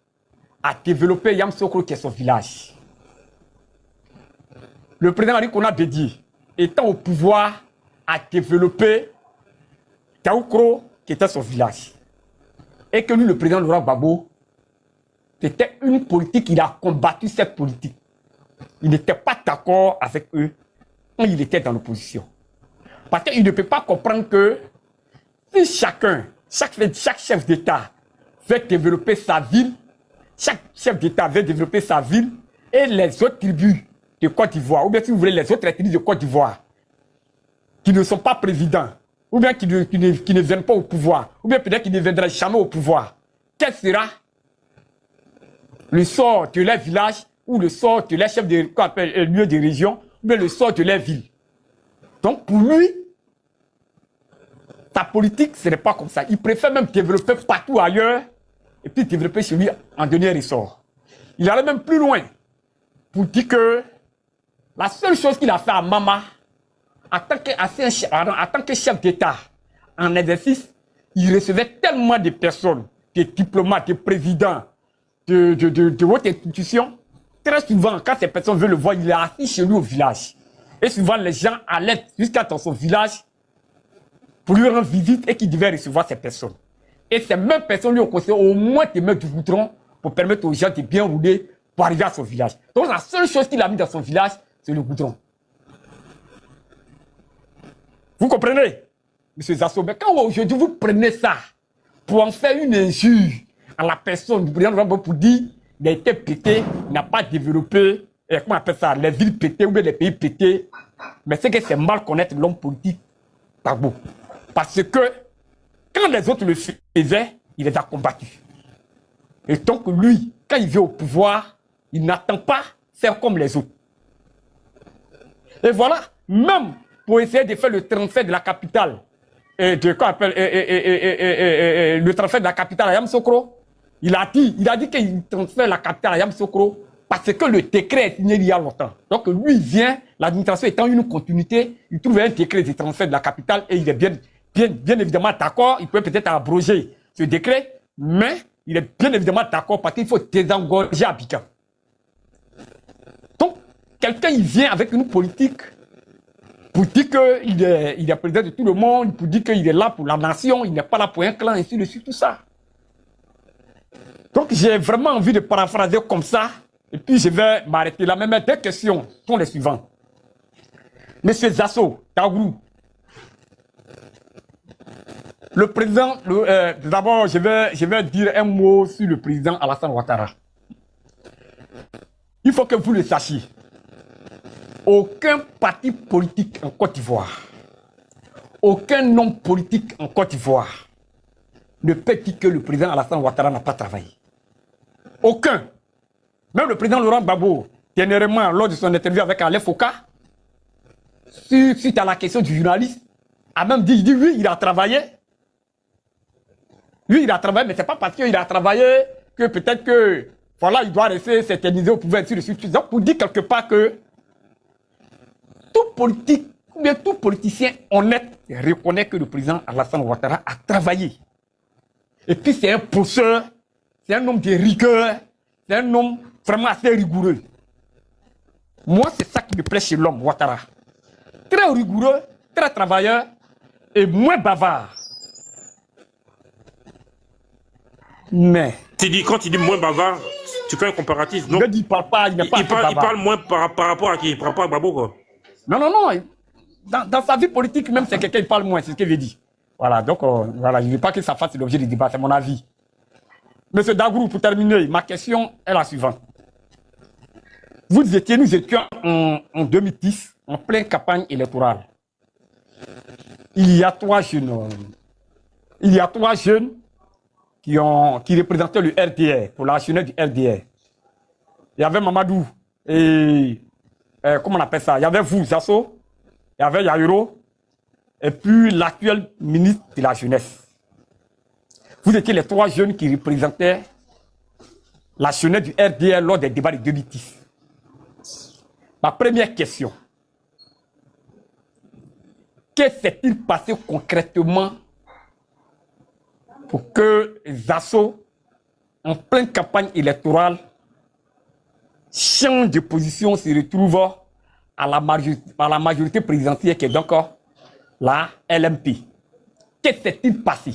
[SPEAKER 5] a développé Yamsokro qui est son village. Le président Arikona Bédié, étant au pouvoir, a développé Taoukro qui était son village. Et que lui, le président Laurent Gbagbo, c'était une politique, il a combattu cette politique. Il n'était pas d'accord avec eux quand il était dans l'opposition. Parce qu'il ne peut pas comprendre que si chaque chef d'État veut développer sa ville, chaque chef d'État veut développer sa ville et les autres tribus de Côte d'Ivoire, ou bien si vous voulez les autres ethnies de Côte d'Ivoire, qui ne sont pas présidents, ou bien qui ne viennent pas au pouvoir, ou bien peut-être qui ne viendraient jamais au pouvoir, quel sera le sort de leur village ou le sort de leur chef de lieu de région, ou bien le sort de leur ville? Donc pour lui, sa politique, ce n'est pas comme ça. Il préfère même développer partout ailleurs et puis développer chez lui en dernier ressort. Il allait même plus loin pour dire que la seule chose qu'il a fait à Mama, en tant que chef d'État en exercice, il recevait tellement de personnes, de diplomates, de présidents, de hautes institutions. Très souvent, quand ces personnes veulent le voir, il est assis chez lui au village. Et souvent, les gens allaient jusqu'à dans son village pour lui rendre visite et qui devaient recevoir ces personnes. Et ces mêmes personnes lui ont conseillé au moins de mettre du goudron pour permettre aux gens de bien rouler pour arriver à son village. Donc la seule chose qu'il a mis dans son village, c'est le goudron. Vous comprenez, M. Zasso? Mais quand aujourd'hui vous prenez ça pour en faire une injure à la personne du président Laurent pour dire qu'il a été pété, il n'a pas développé, comment on appelle ça, les villes pétées ou bien les pays pétés. Mais c'est que c'est mal connaître l'homme politique Gbagbo. Parce que quand les autres le faisaient, il les a combattus. Et donc lui, quand il vient au pouvoir, il n'attend pas faire comme les autres. Et voilà, même pour essayer de faire le transfert de la capitale, le transfert de la capitale à Yamoussoukro, il a dit qu'il transfère la capitale à Yamoussoukro parce que le décret est signé il y a longtemps. Donc lui, il vient, l'administration étant une continuité, il trouve un décret de transfert de la capitale et il est bien évidemment d'accord. Il peut peut-être abroger ce décret, mais il est bien évidemment d'accord parce qu'il faut désengorger Abidjan. Donc, quelqu'un, il vient avec une politique pour dire qu'il est président de tout le monde, pour dire qu'il est là pour la nation, il n'est pas là pour un clan, ainsi de suite, tout ça. Donc, j'ai vraiment envie de paraphraser comme ça, et puis je vais m'arrêter là. Mais mes deux questions sont les suivantes. Monsieur Zasso, Taourou, le président, d'abord, je vais dire un mot sur le président Alassane Ouattara. Il faut que vous le sachiez. Aucun parti politique en Côte d'Ivoire, aucun homme politique en Côte d'Ivoire ne peut dire que le président Alassane Ouattara n'a pas travaillé. Aucun. Même le président Laurent Gbagbo, dernièrement, lors de son interview avec Alain Foucault, suite à la question du journaliste, a même dit oui, il a travaillé. Lui, il a travaillé, mais ce n'est pas parce qu'il a travaillé que peut-être que, voilà, il doit rester s'éterniser au pouvoir sur le sujet. Donc, pour dire quelque part que tout politique, ou bien tout politicien honnête reconnaît que le président Alassane Ouattara a travaillé. Et puis, c'est un pousseur, c'est un homme de rigueur, c'est un homme vraiment assez rigoureux. Moi, c'est ça qui me plaît chez l'homme, Ouattara. Très rigoureux, très travailleur et moins bavard. Mais
[SPEAKER 2] Quand tu dis moins bavard, tu fais un comparatif, non?
[SPEAKER 5] Il parle pas, il n'est pas
[SPEAKER 2] il parle moins par rapport à qui? Par rapport à Gbagbo, quoi.
[SPEAKER 5] Non. Dans sa vie politique, même, c'est quelqu'un qui parle moins, c'est ce qu'il veut dire. Voilà, donc, voilà, je ne veux pas que ça fasse l'objet du débat, c'est mon avis. Monsieur Dagourou, pour terminer, ma question est la suivante. Nous étions en 2010, en pleine campagne électorale. Il y a trois jeunes qui représentaient le RDR, pour la jeunesse du RDR. Il y avait Mamadou et comment on appelle ça? Il y avait vous, Zasso, il y avait Yairo, et puis l'actuel ministre de la jeunesse. Vous étiez les trois jeunes qui représentaient la jeunesse du RDR lors des débats de 2010. Ma première question. Que s'est-il passé concrètement pour que Zasso, en pleine campagne électorale, change de position, se retrouve à la majorité présidentielle qui est donc la LMP? Que s'est-il passé?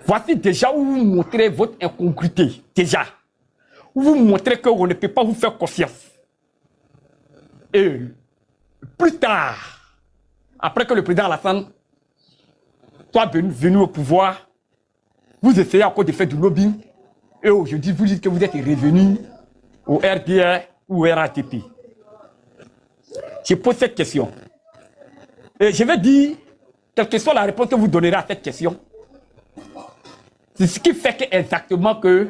[SPEAKER 5] Voici déjà où vous montrez votre incongruité. Déjà. Où vous montrez qu'on ne peut pas vous faire confiance. Et plus tard, après que le président Alassane soit venu au pouvoir, vous essayez encore de faire du lobbying. Et aujourd'hui, vous dites que vous êtes revenu au RDR ou au RATP. Je pose cette question. Et je vais dire, quelle que soit la réponse que vous donnerez à cette question, c'est ce qui fait exactement que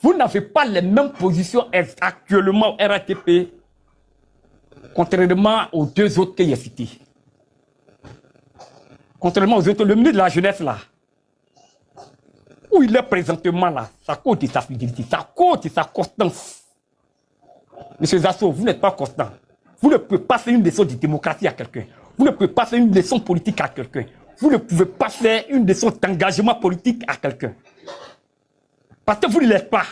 [SPEAKER 5] vous n'avez pas les mêmes positions actuellement au RATP, contrairement aux deux autres que j'ai cités. Contrairement aux autres, le ministre de la Jeunesse là, où il est présentement là, ça cause de sa fidélité, ça cause de sa constance. Monsieur Zasso, vous n'êtes pas constant. Vous ne pouvez pas faire une leçon de démocratie à quelqu'un. Vous ne pouvez pas faire une leçon politique à quelqu'un. Vous ne pouvez pas faire une leçon d'engagement politique à quelqu'un. Parce que vous ne l'êtes pas.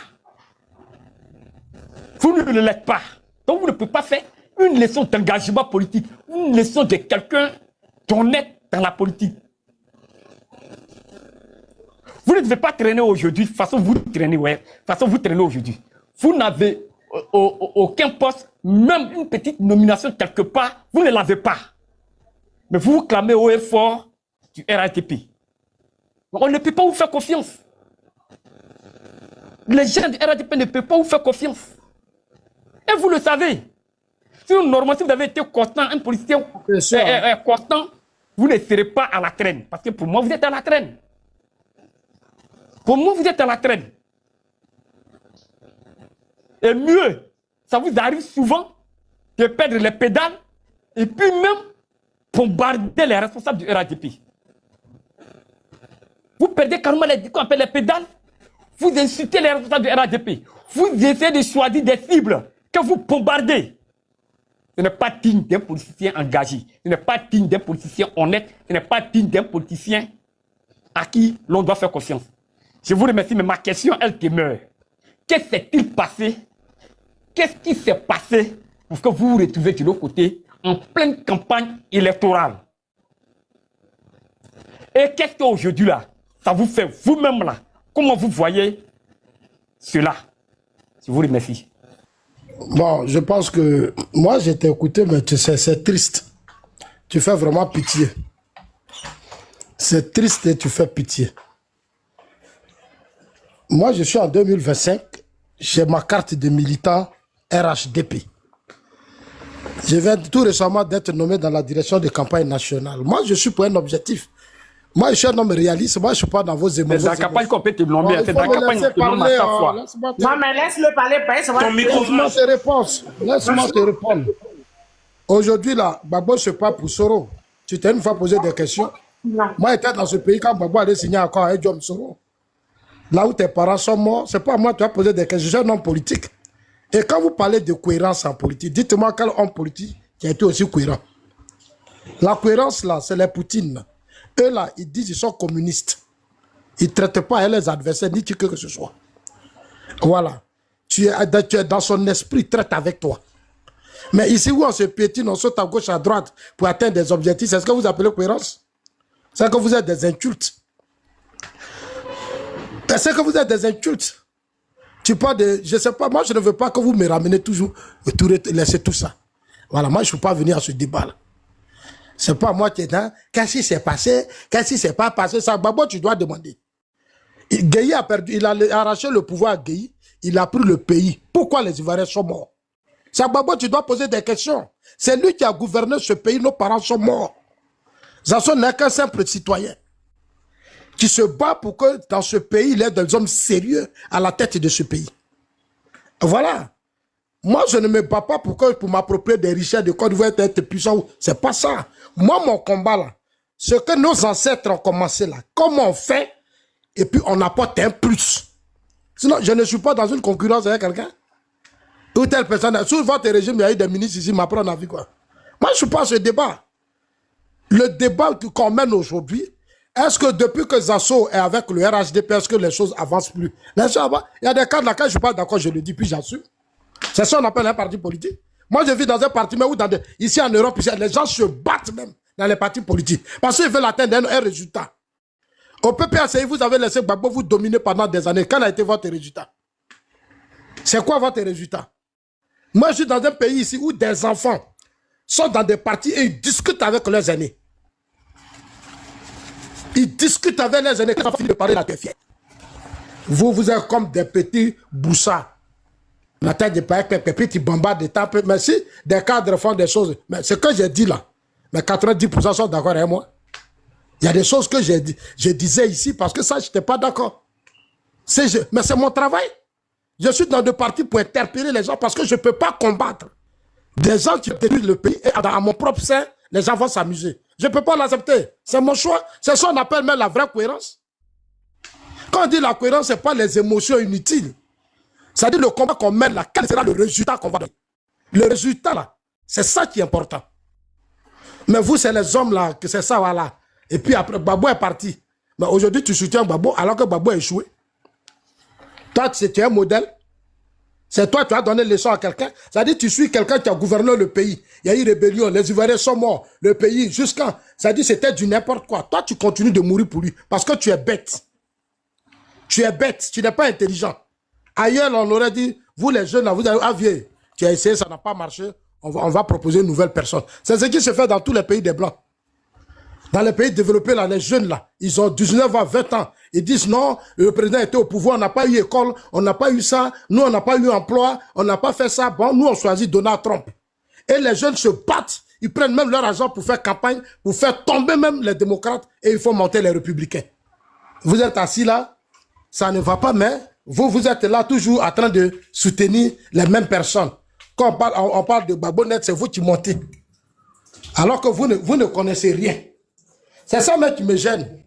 [SPEAKER 5] Vous ne l'êtes pas. Donc vous ne pouvez pas faire une leçon d'engagement politique, une leçon de quelqu'un d'honnête dans la politique. Vous ne devez pas traîner aujourd'hui, façon vous traînez, façon vous traînez aujourd'hui. Vous n'avez aucun poste, même une petite nomination quelque part, vous ne l'avez pas. Mais vous vous clamez haut et fort du RATP. On ne peut pas vous faire confiance. Les gens du RADP ne peuvent pas vous faire confiance. Et vous le savez. Normalement, si vous avez été constant, un policier constant, vous ne serez pas à la traîne. Parce que pour moi, vous êtes à la traîne. Pour moi, vous êtes à la traîne. Et mieux, ça vous arrive souvent de perdre les pédales et puis même bombarder les responsables du RADP. Vous perdez carrément les pédales, vous insultez les responsables du RADP, vous essayez de choisir des cibles que vous bombardez. Ce n'est pas digne d'un politicien engagé, ce n'est pas digne d'un politicien honnête, ce n'est pas digne d'un politicien à qui l'on doit faire confiance. Je vous remercie, mais ma question, elle demeure. Qu'est-ce qui s'est-il passé? Qu'est-ce qui s'est passé pour que vous vous retrouvez de l'autre côté en pleine campagne électorale? Et qu'est-ce qu'aujourd'hui là, ça vous fait vous-même là? Comment vous voyez cela? Je vous remercie.
[SPEAKER 1] Bon, je pense que moi, j'ai été écouté, mais tu sais, c'est triste. Tu fais vraiment pitié. C'est triste et tu fais pitié. Moi, je suis en 2025. J'ai ma carte de militant RHDP. Je viens tout récemment d'être nommé dans la direction de campagne nationale. Moi, je suis pour un objectif. Moi, je suis un homme réaliste. Moi, je ne suis pas dans vos émotions.
[SPEAKER 5] C'est dans la campagne qu'on peut te nommer. C'est dans la campagne qu'on te nomme à chaque fois.
[SPEAKER 4] Non, mais laisse-le parler.
[SPEAKER 1] Laisse-moi tes réponses. Laisse-moi te répondre. Aujourd'hui, là, Gbagbo, je ne sais pas pour Soro. Tu t'es une fois posé des questions.
[SPEAKER 4] Non.
[SPEAKER 1] Moi, j'étais dans ce pays quand Gbagbo allait signer encore avec John Soro. Là où tes parents sont morts, ce n'est pas moi qui tu as posé des questions. Je suis un homme politique. Et quand vous parlez de cohérence en politique, dites-moi quel homme politique qui a été aussi cohérent. La cohérence, là, c'est les Poutines. Eux, là, ils disent qu'ils sont communistes. Ils ne traitent pas les adversaires, ni qui que ce soit. Voilà. Tu es dans son esprit, il traite avec toi. Mais ici où on se piétine, on saute à gauche, à droite pour atteindre des objectifs, c'est ce que vous appelez cohérence? C'est que vous êtes des incultes. C'est que vous êtes des incultes. Tu parles de... Je ne sais pas, moi je ne veux pas que vous me ramenez toujours, laissez tout ça. Voilà, moi je ne peux pas venir à ce débat-là. C'est pas moi qui est dans... Qu'est-ce qui s'est passé? Qu'est-ce qui s'est pas passé? Ça, Gbagbo, tu dois demander. Gueye a perdu, il a arraché le pouvoir à Gueye, il a pris le pays. Pourquoi les Ivoiriens sont morts? Ça, Gbagbo, tu dois poser des questions. C'est lui qui a gouverné ce pays, nos parents sont morts. Zasson n'est qu'un simple citoyen qui se bat pour que dans ce pays, il y ait des hommes sérieux à la tête de ce pays. Voilà. Moi, je ne me bats pas pour m'approprier des richesses de Côte d'Ivoire être puissant. C'est pas ça. Moi, mon combat là, ce que nos ancêtres ont commencé là, comment on fait, et puis on apporte un plus. Sinon, je ne suis pas dans une concurrence avec quelqu'un. Ou telle personne. Sous votre régime, il y a eu des ministres ici, m'apprendre à vie quoi. Moi, je ne suis pas à ce débat. Le débat qu'on mène aujourd'hui, est-ce que depuis que Zasso est avec le RHDP, est-ce que les choses avancent plus? Il y a des cas dans lesquels je ne suis pas d'accord, je le dis, puis j'assume. C'est ça qu'on appelle un parti politique. Moi, je vis dans un parti, mais où ici en Europe, les gens se battent même dans les partis politiques. Parce qu'ils veulent atteindre un résultat. Au PPACI, vous avez laissé Gbagbo vous dominer pendant des années. Quel a été votre résultat? C'est quoi votre résultat? Moi, je suis dans un pays ici où des enfants sont dans des partis et ils discutent avec leurs aînés. Ils discutent avec leurs aînés. Quand on finit de parler, là, tu es fier. Vous êtes comme des petits boussards. La tête de paille, puis tu bombardes des tapes. Mais si des cadres font des choses, mais ce que j'ai dit là, mais 90% sont d'accord avec moi. Il y a des choses que je disais ici parce que ça, je n'étais pas d'accord. Mais c'est mon travail. Je suis dans des partis pour interpeller les gens parce que je ne peux pas combattre des gens qui détruisent le pays et à mon propre sein, les gens vont s'amuser. Je ne peux pas l'accepter. C'est mon choix. C'est ça qu'on appelle même la vraie cohérence. Quand on dit la cohérence, ce n'est pas les émotions inutiles. C'est-à-dire le combat qu'on mène là, quel sera le résultat qu'on va donner? Le résultat là, c'est ça qui est important. Mais vous, c'est les hommes là, que c'est ça, voilà. Et puis après, Gbagbo est parti. Mais aujourd'hui, tu soutiens Gbagbo alors que Gbagbo a échoué. Toi, tu es un modèle. C'est toi, tu as donné leçon à quelqu'un. C'est-à-dire, tu suis quelqu'un qui a gouverné le pays. Il y a eu rébellion, les Ivoiriens sont morts. Le pays, jusqu'à... C'est-à-dire, c'était du n'importe quoi. Toi, tu continues de mourir pour lui parce que tu es bête. Tu es bête, tu n'es pas intelligent. Ailleurs, on aurait dit, vous les jeunes, là, vous avez, vieux, tu as essayé, ça n'a pas marché, on va proposer une nouvelle personne. C'est ce qui se fait dans tous les pays des Blancs. Dans les pays développés, là, les jeunes, là, ils ont 19 ans, 20 ans. Ils disent non, le président était au pouvoir, on n'a pas eu école, on n'a pas eu ça, nous, on n'a pas eu emploi, on n'a pas fait ça. Bon, nous, on choisit Donald Trump. Et les jeunes se battent, ils prennent même leur argent pour faire campagne, pour faire tomber même les démocrates, et il faut monter les républicains. Vous êtes assis là, ça ne va pas, mais vous êtes là toujours en train de soutenir les mêmes personnes. Quand on parle de Babonnet, c'est vous qui montez. Alors que vous ne connaissez rien. C'est ça même qui me gêne.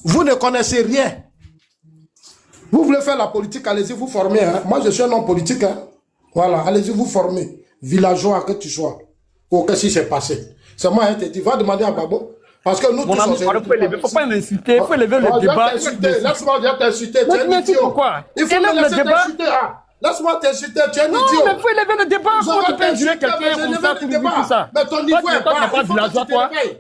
[SPEAKER 1] Vous ne connaissez rien. Vous voulez faire la politique, allez-y vous former. Hein. Moi, je suis un homme politique. Hein. Voilà, allez-y vous former. Villageois que tu sois. Pour qu'est-ce qui s'est passé. C'est moi, hein, tu vas demander à Babo. Parce que nous
[SPEAKER 5] Mon
[SPEAKER 1] tous,
[SPEAKER 5] ami, il ne faut pas m'insulter, il faut élever le débat.
[SPEAKER 1] Laisse-moi bien t'insulter. Tu es un idiot.
[SPEAKER 5] Pourquoi?
[SPEAKER 1] Il faut me laisser t'insulter. Laisse-moi t'insulter, tu es un idiot.
[SPEAKER 5] Non, mais il faut élever le débat. Comment tu peux insulter quelqu'un comme ça, tout ça?
[SPEAKER 1] Mais ton niveau est bas. Il faut que tu te réveilles.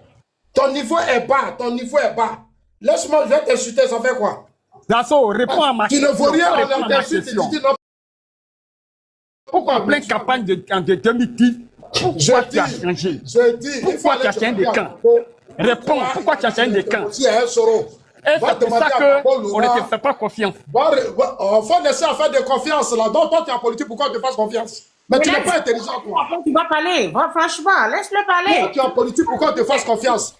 [SPEAKER 1] Ton niveau est bas, ton niveau est bas. Laisse-moi, je vais t'insulter, ça fait quoi?
[SPEAKER 5] Zasso, réponds à ma question.
[SPEAKER 1] Tu ne vaux rien, on t'insulte, tu dis non.
[SPEAKER 5] Pourquoi en pleine campagne de 2010, pourquoi tu as changé?
[SPEAKER 1] Je dis,
[SPEAKER 5] pourquoi tu as changé de camp? Réponds, pourquoi tu as changé de camp?
[SPEAKER 1] Si un Soro.
[SPEAKER 5] Et c'est pour ça qu'on ne te fait pas confiance.
[SPEAKER 1] Il faut laisser en faire de confiance là. Donc toi tu es en politique, pourquoi on te fasse confiance? Mais tu n'es pas intelligent toi.
[SPEAKER 4] Tu vas parler, franchement, laisse-le parler.
[SPEAKER 1] Toi, tu es en politique, pourquoi on te fasse confiance?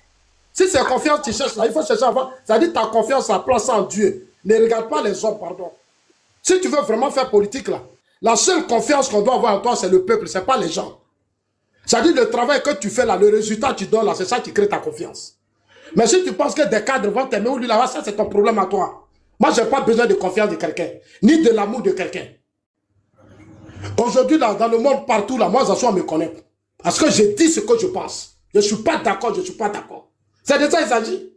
[SPEAKER 1] Si c'est confiance tu cherches là, il faut chercher avant. Ça dit ta confiance à place en Dieu. Ne regarde pas les hommes, pardon. Si tu veux vraiment faire politique là, la seule confiance qu'on doit avoir en toi, c'est le peuple, c'est pas les gens. Ça dit le travail que tu fais là, le résultat que tu donnes là, c'est ça qui crée ta confiance. Mais si tu penses que des cadres vont t'aimer ou lui là, ça c'est ton problème à toi. Moi, je n'ai pas besoin de confiance de quelqu'un, ni de l'amour de quelqu'un. Aujourd'hui, dans le monde, partout, là, moi, Zasso, on me connaît. Parce que je dis ce que je pense. Je ne suis pas d'accord, je ne suis pas d'accord. C'est de ça qu'il s'agit.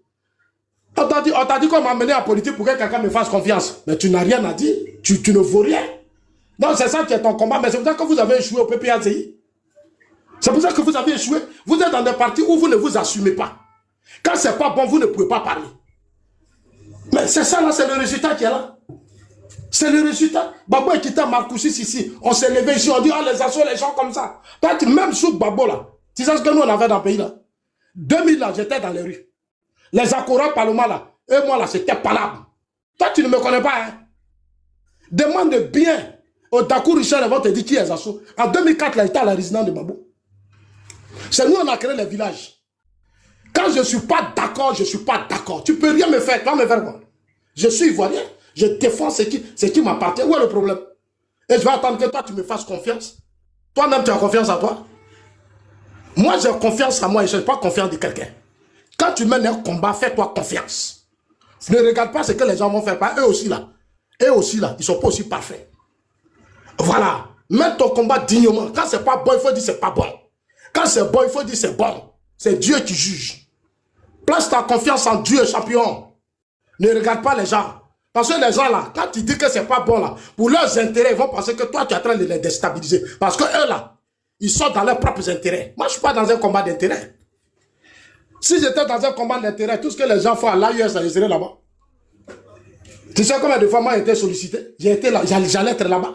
[SPEAKER 1] On t'a dit qu'on m'a amené en politique pour que quelqu'un me fasse confiance. Mais tu n'as rien à dire. Tu ne vaux rien. Donc, c'est ça qui est ton combat. Mais c'est pour ça que vous avez échoué au PPACI. C'est pour ça que vous avez échoué. Vous êtes dans des partis où vous ne vous assumez pas. Quand c'est pas bon, vous ne pouvez pas parler. Mais c'est ça là, c'est le résultat qui est là. C'est le résultat. Babo est quitté Marcoussis ici. On s'est levé ici, on dit, oh les assos, les gens comme ça. Toi, même sous Babo là, tu sais ce que nous on avait dans le pays là. 2000 là, j'étais dans les rues. Les Akora Paloma là, et moi là, c'était palabre. Toi, tu ne me connais pas, hein. Demande bien au Dakou Richard, ils vont te dire qui est Zasso. En 2004 là, il était à la résidence de Babo. C'est nous, on a créé les villages. Quand je ne suis pas d'accord, je ne suis pas d'accord. Tu ne peux rien me faire. Tu vas me faire quoi? Je suis ivoirien. Je défends ce qui m'appartient. Où est le problème? Et je vais attendre que toi, tu me fasses confiance. Toi-même, tu as confiance en toi? Moi, j'ai confiance en moi et je n'ai pas confiance de quelqu'un. Quand tu mènes un combat, fais-toi confiance. Ne regarde pas ce que les gens vont faire. Pas eux aussi là. Eux aussi là, ils ne sont pas aussi parfaits. Voilà. Mène ton combat dignement. Quand c'est pas bon, il faut dire c'est pas bon. Quand c'est bon, il faut dire c'est bon. C'est Dieu qui juge. Place ta confiance en Dieu, champion. Ne regarde pas les gens. Parce que les gens là, quand tu dis que c'est pas bon là, pour leurs intérêts, ils vont penser que toi tu es en train de les déstabiliser. Parce que eux là, ils sont dans leurs propres intérêts. Moi je ne suis pas dans un combat d'intérêt. Si j'étais dans un combat d'intérêt, tout ce que les gens font à l'AUS, je serais là-bas. Tu sais combien de fois moi j'ai été sollicité? J'allais être là-bas.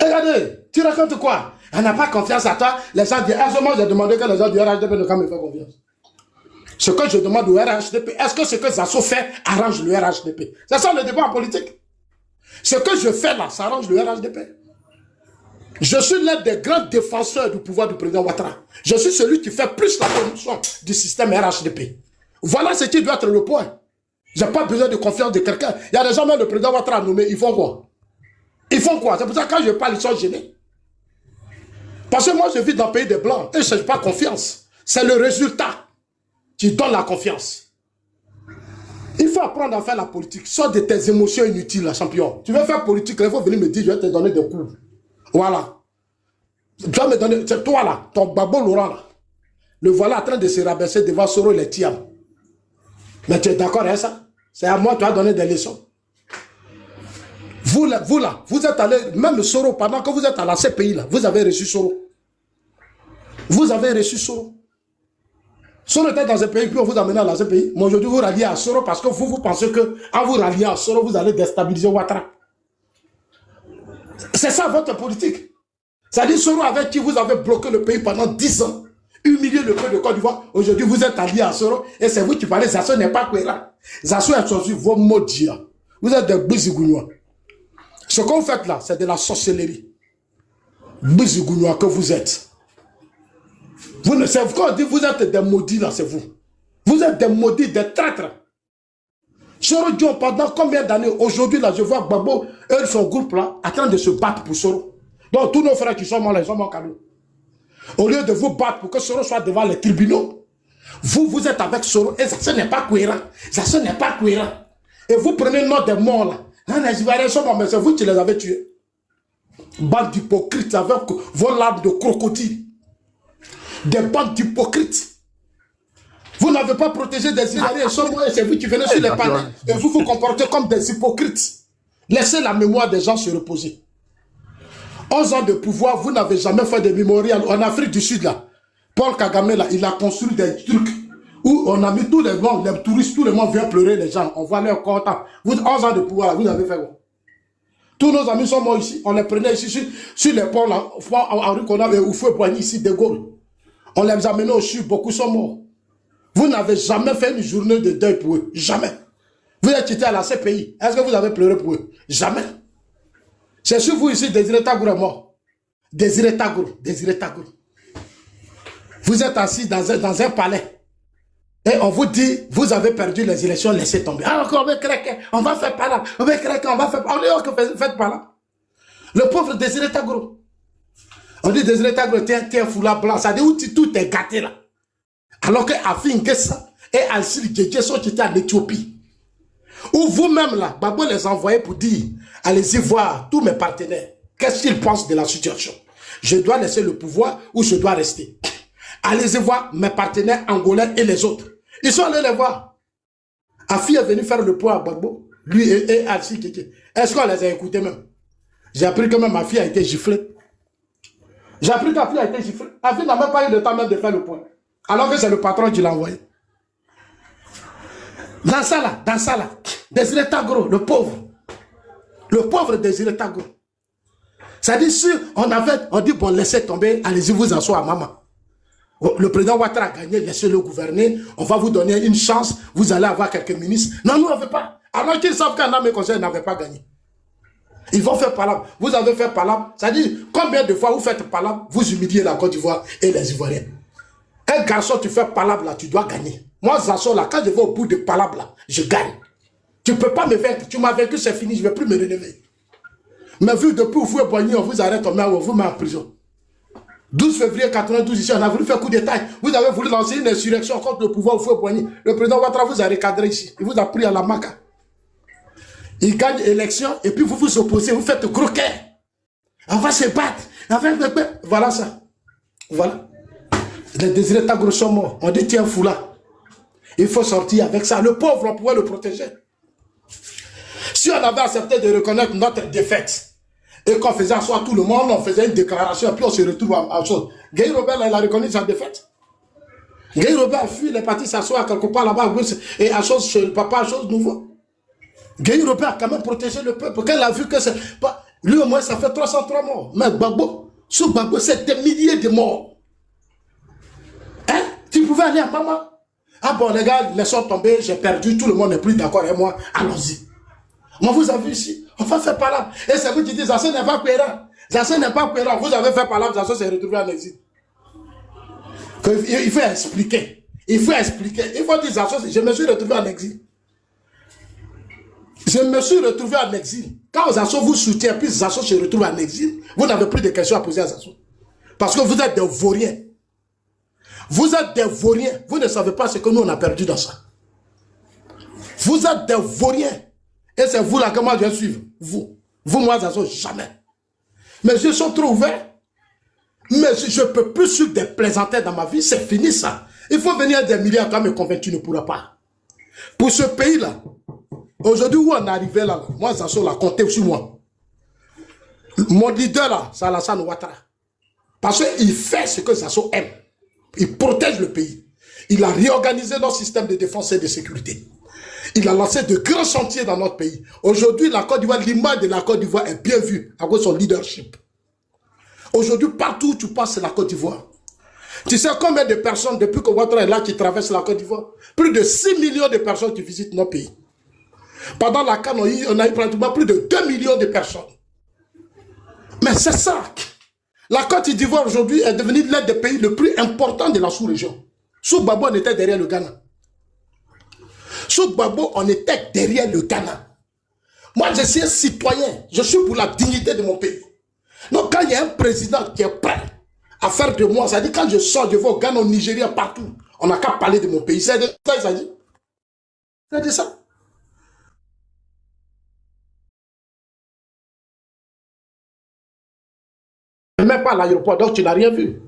[SPEAKER 1] Regardez, tu racontes quoi? On n'a pas confiance à toi. Les gens disent, moi j'ai demandé que les gens du RHDP ne me fassent confiance. Ce que je demande au RHDP, est-ce que ce que Zasso fait arrange le RHDP? C'est ça le débat en politique. Ce que je fais là, ça arrange le RHDP. Je suis l'un des grands défenseurs du pouvoir du président Ouattara. Je suis celui qui fait plus la promotion du système RHDP. Voilà ce qui doit être le point. Je n'ai pas besoin de confiance de quelqu'un. Il y a des gens, même le président Ouattara nommé, ils font quoi? Ils font quoi? C'est pour ça que quand je parle, ils sont gênés. Parce que moi, je vis dans le pays des Blancs et je n'ai pas confiance. C'est le résultat qui donne la confiance. Il faut apprendre à faire la politique. Sors de tes émotions inutiles, là, champion. Tu veux faire politique, il faut venir me dire, je vais te donner des coups. Voilà. Tu vas me donner, c'est toi là, ton Babo Laurent là. Le voilà en train de se rabaisser devant Soro et les Tiam. Mais tu es d'accord avec ça? C'est à moi, tu vas donner des leçons. Vous là, vous êtes allé, même Soro, pendant que vous êtes à la CPI là, vous avez reçu Soro. Vous avez reçu Soro. Soro était dans un pays, puis on vous amène à la CPI. Mais aujourd'hui, vous ralliez à Soro parce que vous pensez qu'en vous ralliant à Soro, vous allez déstabiliser Ouattara. C'est ça votre politique. C'est-à-dire Soro avec qui vous avez bloqué le pays pendant 10 ans. humilié le peuple de Côte d'Ivoire. Aujourd'hui, vous êtes alliés à Soro et c'est vous qui parlez. Zasso n'est pas cohérent. Zasso est sorti vos maudits. Vous êtes des Bouzigougnois. Ce que vous faites là, c'est de la sorcellerie. Bouzigougnois que vous êtes. Quand on dit vous êtes des maudits là, c'est vous. Vous êtes des maudits, des traîtres. Soro Dion, pendant combien d'années? Aujourd'hui, là, je vois Gbagbo et son groupe là, en train de se battre pour Soro. Donc, tous nos frères qui sont morts là, ils sont morts cadeau. Au lieu de vous battre pour que Soro soit devant les tribunaux, vous êtes avec Soro et ça n'est pas cohérent. Ça n'est pas cohérent. Et vous prenez le nom des morts là. Non, les Ivoiriens sont morts, mais c'est vous qui les avez tués. Bande d'hypocrites avec vos larmes de crocodile. Des bandes d'hypocrites. Vous n'avez pas protégé des Ivoiriens, ils sont morts et c'est vous qui venez sur les panneaux. Et vous vous comportez comme des hypocrites. Laissez la mémoire des gens se reposer. 11 ans de pouvoir, vous n'avez jamais fait de mémorial. En Afrique du Sud, là, Paul Kagame, là, il a construit des trucs où on a mis tous les gens, les touristes, tout le monde vient pleurer les gens. On voit leur content. Vous, 11 ans de pouvoir, là, vous avez fait quoi? Tous nos amis sont morts ici. On les prenait ici sur les ponts, là, en rue qu'on avait, au feu poigné ici, de Gaulle. On les amenait au sud, beaucoup sont morts. Vous n'avez jamais fait une journée de deuil pour eux. Jamais. Vous êtes quitté à la CPI. Est-ce que vous avez pleuré pour eux? Jamais. C'est sur vous ici, Désiré Tagour est mort. Désiré Tagour. Vous êtes assis dans un palais. Et on vous dit, vous avez perdu les élections, laissez tomber. Ah, encore, on va craquer, on va faire par là. On va craquer, on va faire par là. On dit, faites par là. Le pauvre Désiré Tagour. On dit, Désiré Tagour, t'es un foulard blanc. Ça dit, où tout est gâté là. Alors que Afin Gessa et Al-Sili Djedje sont quittés en Éthiopie. Ou vous-même là, Gbagbo les a envoyés pour dire, allez-y voir tous mes partenaires, qu'est-ce qu'ils pensent de la situation. Je dois laisser le pouvoir ou je dois rester. Allez-y voir mes partenaires angolais et les autres. Ils sont allés les voir. Afi est venu faire le point à Gbagbo, lui et Al-Sili Djedje. Est-ce qu'on les a écoutés même? J'ai appris que même Afi a été giflé. J'ai appris qu'Afi a été giflé. Afi n'a même pas eu le temps même de faire le point. Alors que c'est le patron qui l'a envoyé. Dans ça là, Désiré Tagour, le pauvre Désiré Tagour. Ça dit, si on dit, bon, laissez tomber, allez-y vous asseoir, maman. Le président Ouattara a gagné, laissez-le gouverner, on va vous donner une chance, vous allez avoir quelques ministres. Non, nous, on ne veut pas. Alors qu'ils savent qu'un homme conseil n'avait pas gagné. Ils vont faire palabre. Vous avez fait palabre. Ça dit, combien de fois vous faites palabre, vous humiliez la Côte d'Ivoire et les Ivoiriens. Un garçon, tu fais palabre là, tu dois gagner. Moi, Zasso là, quand je vais au bout de palabre là, je gagne. Tu ne peux pas me vaincre. Tu m'as vaincu, c'est fini, je ne vais plus me relever. Mais vu depuis où vous êtes poigné, on vous arrête, on vous met en prison. 12 février 92, ici, on a voulu faire coup d'état. Vous avez voulu lancer une insurrection contre le pouvoir au feu poigné. Le président Ouattara vous a recadré ici. Il vous a pris à la maca. Il gagne l'élection et puis vous vous opposez, vous faites gros cœur. On va se battre. Voilà ça. Voilà. Les Désiré Tagour sont morts. On dit tiens fou là. Il faut sortir avec ça. Le pauvre, on pouvait le protéger. Si on avait accepté de reconnaître notre défaite et qu'on faisait asseoir tout le monde, on faisait une déclaration et puis on se retrouve à chose. Guy Robert, il a reconnu sa défaite. Guy Robert a fui, il est parti s'asseoir quelque part là-bas et à chose chez le papa, à chose nouveau. Guy Robert a quand même protégé le peuple. Quand il a vu que c'est pas. Lui au moins ça fait 303 morts. Mais Gbagbo, sous Gbagbo, c'est des milliers de morts. Hein? Tu pouvais aller à maman. Ah bon, les gars, laissons tomber, j'ai perdu, tout le monde n'est plus d'accord avec moi, allons-y. Moi, vous avez vu ici, on va faire palabre. Et c'est vous qui dites, Zasso n'est pas cohérent. Zasso n'est pas cohérent. Vous avez fait palabre, Zasso s'est retrouvé en exil. Il faut expliquer. Il faut expliquer. Il faut dire, Zasso, je me suis retrouvé en exil. Je me suis retrouvé en exil. Quand Zasso vous soutient, puis Zasso se retrouve en exil, vous n'avez plus de questions à poser à Zasso. Parce que vous êtes des vauriens. Vous êtes des vauriens. Vous ne savez pas ce que nous on a perdu dans ça. Vous êtes des vauriens. Et c'est vous là que moi je vais suivre. Vous, moi, Zasso, jamais. Mes yeux sont trop ouverts. Mais je ne peux plus suivre des plaisanteries dans ma vie. C'est fini ça. Il faut venir des milliards quand me convaincre, tu ne pourras pas. Pour ce pays-là, aujourd'hui où on est arrivé là, moi, Zasso, là, comptez sur moi. Mon leader là, c'est Alassane Ouattara. Parce qu'il fait ce que Zasso aime. Il protège le pays. Il a réorganisé notre système de défense et de sécurité. Il a lancé de grands chantiers dans notre pays. Aujourd'hui, la Côte d'Ivoire, l'image de la Côte d'Ivoire est bien vue à cause de son leadership. Aujourd'hui, partout où tu passes, c'est la Côte d'Ivoire. Tu sais combien de personnes, depuis que Ouattara est là, qui traversent la Côte d'Ivoire? Plus de 6 millions de personnes qui visitent nos pays. Pendant la CAN, on a eu pratiquement plus de 2 millions de personnes. Mais c'est ça. La Côte d'Ivoire aujourd'hui est devenue l'un des pays le plus important de la sous-région. Sous Gbagbo, on était derrière le Ghana. Sous Gbagbo, on était derrière le Ghana. Moi, je suis un citoyen. Je suis pour la dignité de mon pays. Donc, quand il y a un président qui est prêt à faire de moi, ça dit quand je sors, je vais au Ghana, au Nigeria, partout, on n'a qu'à parler de mon pays. C'est de ça, ça dit. C'est de ça. Même pas à l'aéroport, donc tu n'as rien vu.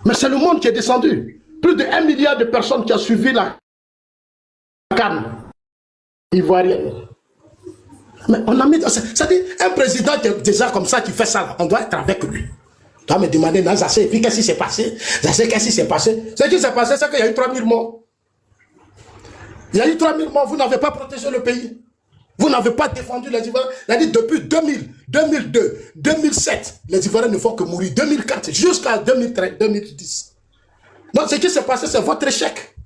[SPEAKER 1] Mais c'est le monde qui est descendu. Plus de 1 milliard de personnes qui ont suivi la CAN ivoirienne. Mais on a mis... C'est-à-dire, un président qui est déjà comme ça, qui fait ça, on doit être avec lui. On doit me demander, non, Zassé, qu'est-ce qui s'est passé? Zassé, qu'est-ce qui s'est passé? Ce qui s'est passé, c'est qu'il y a eu 3000 morts. Il y a eu 3000 morts, vous n'avez pas protégé le pays. Vous n'avez pas défendu les Ivoiriens. C'est-à-dire, depuis 2000, 2002, 2007, les Ivoiriens ne font que mourir. 2004, jusqu'à 2013, 2010. Donc, ce qui s'est passé, c'est votre échec.